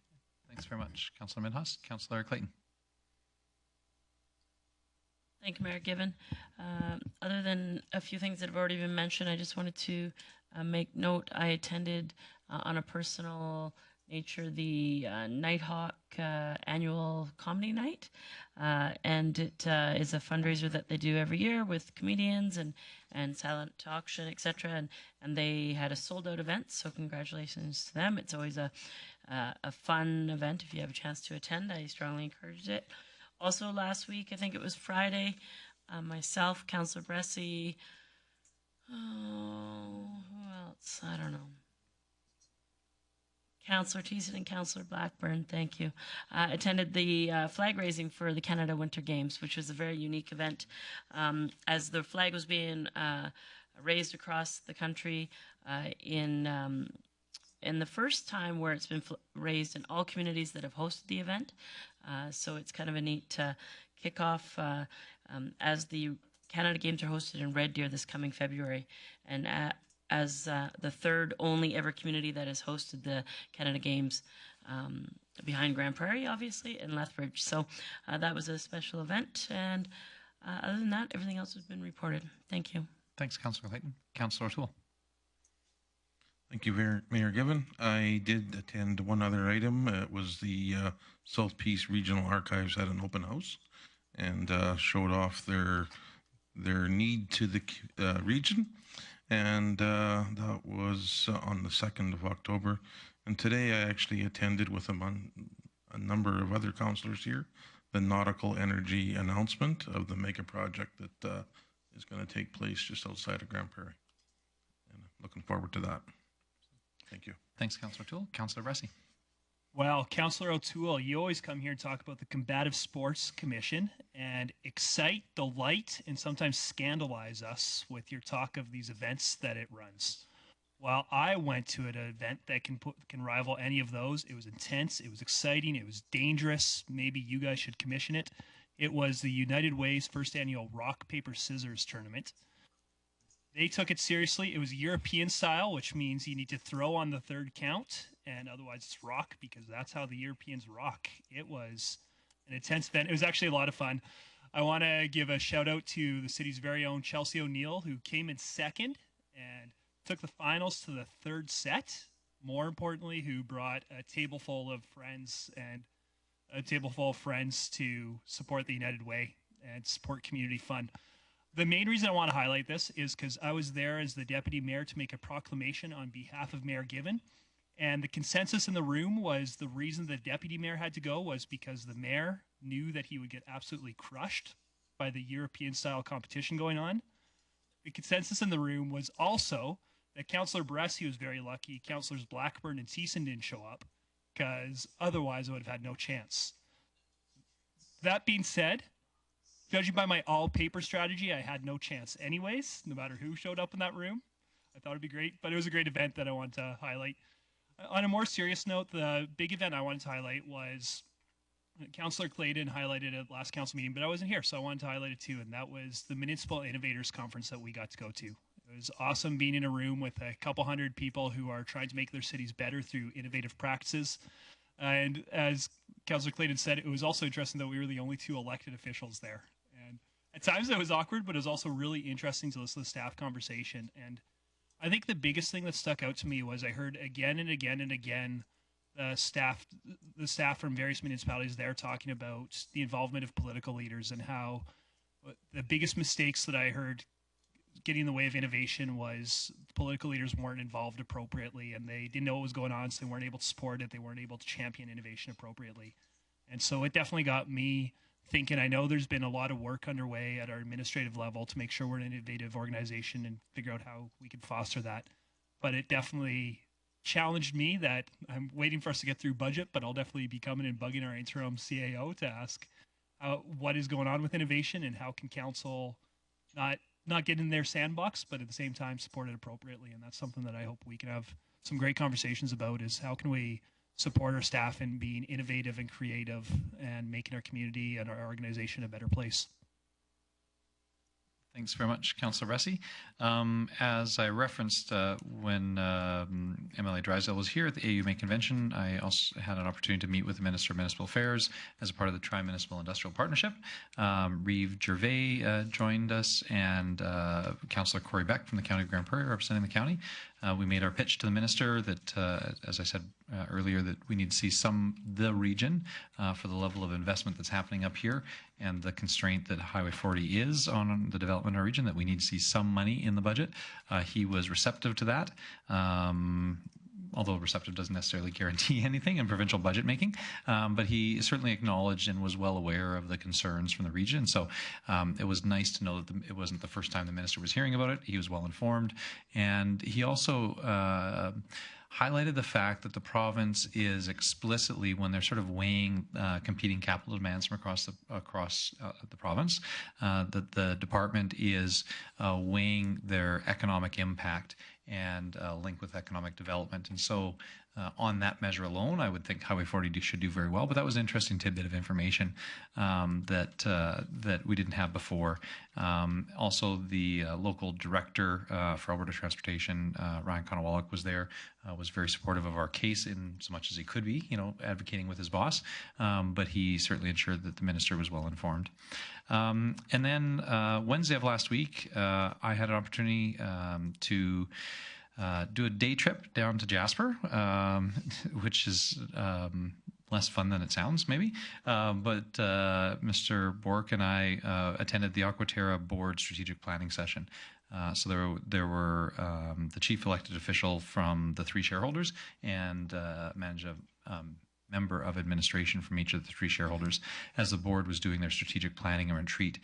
Thanks very much, Councillor Minhas. Councillor Clayton. Thank you, Mayor Given. Other than a few things that have already been mentioned, I just wanted to make note. I attended on a personal nature the Nighthawk annual comedy night, and it is a fundraiser that they do every year with comedians and silent auction, etc. And they had a sold out event, so congratulations to them. It's always a fun event. If you have a chance to attend, I strongly encourage it. Also last week, I think it was Friday, myself, Councillor Bressy, who else? I don't know. Councillor Thiessen and Councillor Blackburn, thank you, attended the flag raising for the Canada Winter Games, which was a very unique event. As the flag was being raised across the country in the first time where it's been raised in all communities that have hosted the event. So it's kind of a neat kickoff as the Canada Games are hosted in Red Deer this coming February. And as the third only ever community that has hosted the Canada Games behind Grand Prairie, obviously, and Lethbridge. So that was a special event. And other than that, everything else has been reported. Thank you. Thanks, Councillor Clayton. Councillor O'Toole. Thank you, Mayor Given. I did attend one other item. It was the South Peace Regional Archives had an open house and showed off their need to the region. And that was on the 2nd of October. And today I actually attended with a number of other councillors here, the nautical energy announcement of the mega project that is going to take place just outside of Grand Prairie. And I'm looking forward to that. Thank you. Thanks, Councillor O'Toole. Councillor Bressie. Well, Councillor O'Toole, you always come here and talk about the Combative Sports Commission and excite, delight, and sometimes scandalize us with your talk of these events that it runs. Well, I went to an event that can rival any of those. It was intense. It was exciting. It was dangerous. Maybe you guys should commission it. It was the United Way's first annual rock, paper, scissors tournament. They took it seriously. It was European style, which means you need to throw on the third count, and otherwise it's rock, because that's how the Europeans rock. It was an intense event. It was actually a lot of fun. I want to give a shout out to the city's very own Chelsea O'Neill, who came in second and took the finals to the third set. More importantly, who brought a table full of friends to support the United Way and support community fun. The main reason I want to highlight this is because I was there as the deputy mayor to make a proclamation on behalf of Mayor Given. And the consensus in the room was the reason the deputy mayor had to go was because the mayor knew that he would get absolutely crushed by the European style competition going on. The consensus in the room was also that Councillor Bressie was very lucky. Councillors Blackburn and Thiessen didn't show up, because otherwise I would have had no chance. That being said, judging by my all paper strategy, I had no chance anyways, no matter who showed up in that room. I thought it'd be great, but it was a great event that I wanted to highlight. On a more serious note, the big event I wanted to highlight was Councillor Clayton highlighted it at last council meeting, but I wasn't here, so I wanted to highlight it too, and that was the Municipal Innovators Conference that we got to go to. It was awesome being in a room with a couple hundred people who are trying to make their cities better through innovative practices. And as Councillor Clayton said, it was also interesting that we were the only two elected officials there. And at times it was awkward, but it was also really interesting to listen to the staff conversation. And I think the biggest thing that stuck out to me was I heard again and again and again the staff from various municipalities there talking about the involvement of political leaders and how the biggest mistakes that I heard getting in the way of innovation was political leaders weren't involved appropriately, and they didn't know what was going on, so they weren't able to support it. They weren't able to champion innovation appropriately. And so it definitely got me thinking. I know there's been a lot of work underway at our administrative level to make sure we're an innovative organization and figure out how we can foster that. But it definitely challenged me that I'm waiting for us to get through budget, but I'll definitely be coming and bugging our interim CAO to ask what is going on with innovation and how can council not get in their sandbox, but at the same time support it appropriately. And that's something that I hope we can have some great conversations about, is how can we support our staff in being innovative and creative and making our community and our organization a better place. Thanks very much, Councillor Bressie. As I referenced when MLA Drysdale was here at the AU May Convention, I also had an opportunity to meet with the Minister of Municipal Affairs as a part of the Tri-Municipal Industrial Partnership. Reeve Gervais joined us, and Councillor Corey Beck from the County of Grand Prairie representing the county. We made our pitch to the minister that, as I said earlier, that we need to see the region for the level of investment that's happening up here and the constraint that Highway 40 is on the development of our region, that we need to see some money in the budget. He was receptive to that. Although receptive doesn't necessarily guarantee anything in provincial budget making, but he certainly acknowledged and was well aware of the concerns from the region. So it was nice to know that it wasn't the first time the minister was hearing about it. He was well informed, and he also highlighted the fact that the province is explicitly, when they're sort of weighing competing capital demands from across the province, that the department is weighing their economic impact and link with economic development. And so on that measure alone, I would think Highway 40 should do very well. But that was an interesting tidbit of information that we didn't have before. Also, the local director for Alberta Transportation, Ryan Konowalik, was there, was very supportive of our case in so much as he could be, advocating with his boss. But he certainly ensured that the minister was well informed. And then Wednesday of last week, I had an opportunity to do a day trip down to Jasper, which is less fun than it sounds, maybe. But Mr. Bork and I attended the Aquaterra Board Strategic Planning Session. So there were the chief elected official from the three shareholders and member of administration from each of the three shareholders as the board was doing their strategic planning and retreat.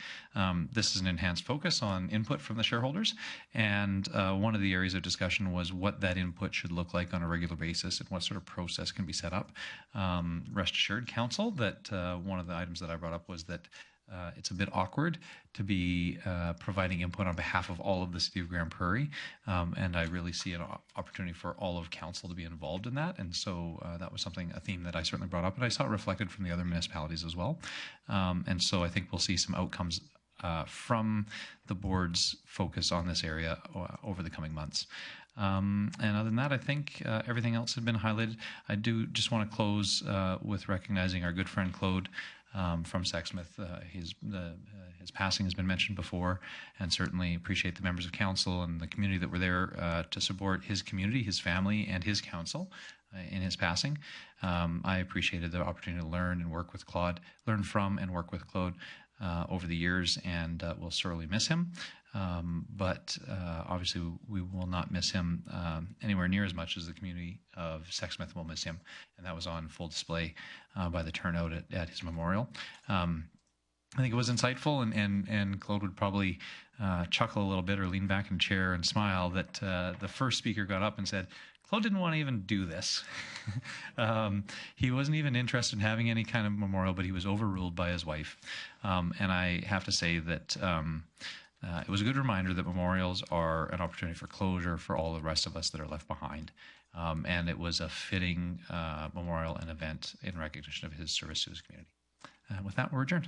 This is an enhanced focus on input from the shareholders, and one of the areas of discussion was what that input should look like on a regular basis and what sort of process can be set up. Rest assured, council, that one of the items that I brought up was that it's a bit awkward to be providing input on behalf of all of the city of Grand Prairie, and I really see an opportunity for all of council to be involved in that, and so that was a theme that I certainly brought up, and I saw it reflected from the other municipalities as well, and so I think we'll see some outcomes from the board's focus on this area over the coming months. And other than that, I think everything else had been highlighted. I do just want to close with recognizing our good friend Claude from Sexsmith. His passing has been mentioned before, and certainly appreciate the members of council and the community that were there to support his community, his family, and his council in his passing. I appreciated the opportunity to learn and work with Claude, learn from and work with Claude over the years, and we'll sorely miss him. But obviously we will not miss him anywhere near as much as the community of Sexsmith will miss him, and that was on full display by the turnout at his memorial. I think it was insightful, and Claude would probably chuckle a little bit or lean back in a chair and smile that the first speaker got up and said, Claude didn't want to even do this. He wasn't even interested in having any kind of memorial, but he was overruled by his wife. And I have to say that it was a good reminder that memorials are an opportunity for closure for all the rest of us that are left behind. And it was a fitting memorial and event in recognition of his service to his community. With that, we're adjourned.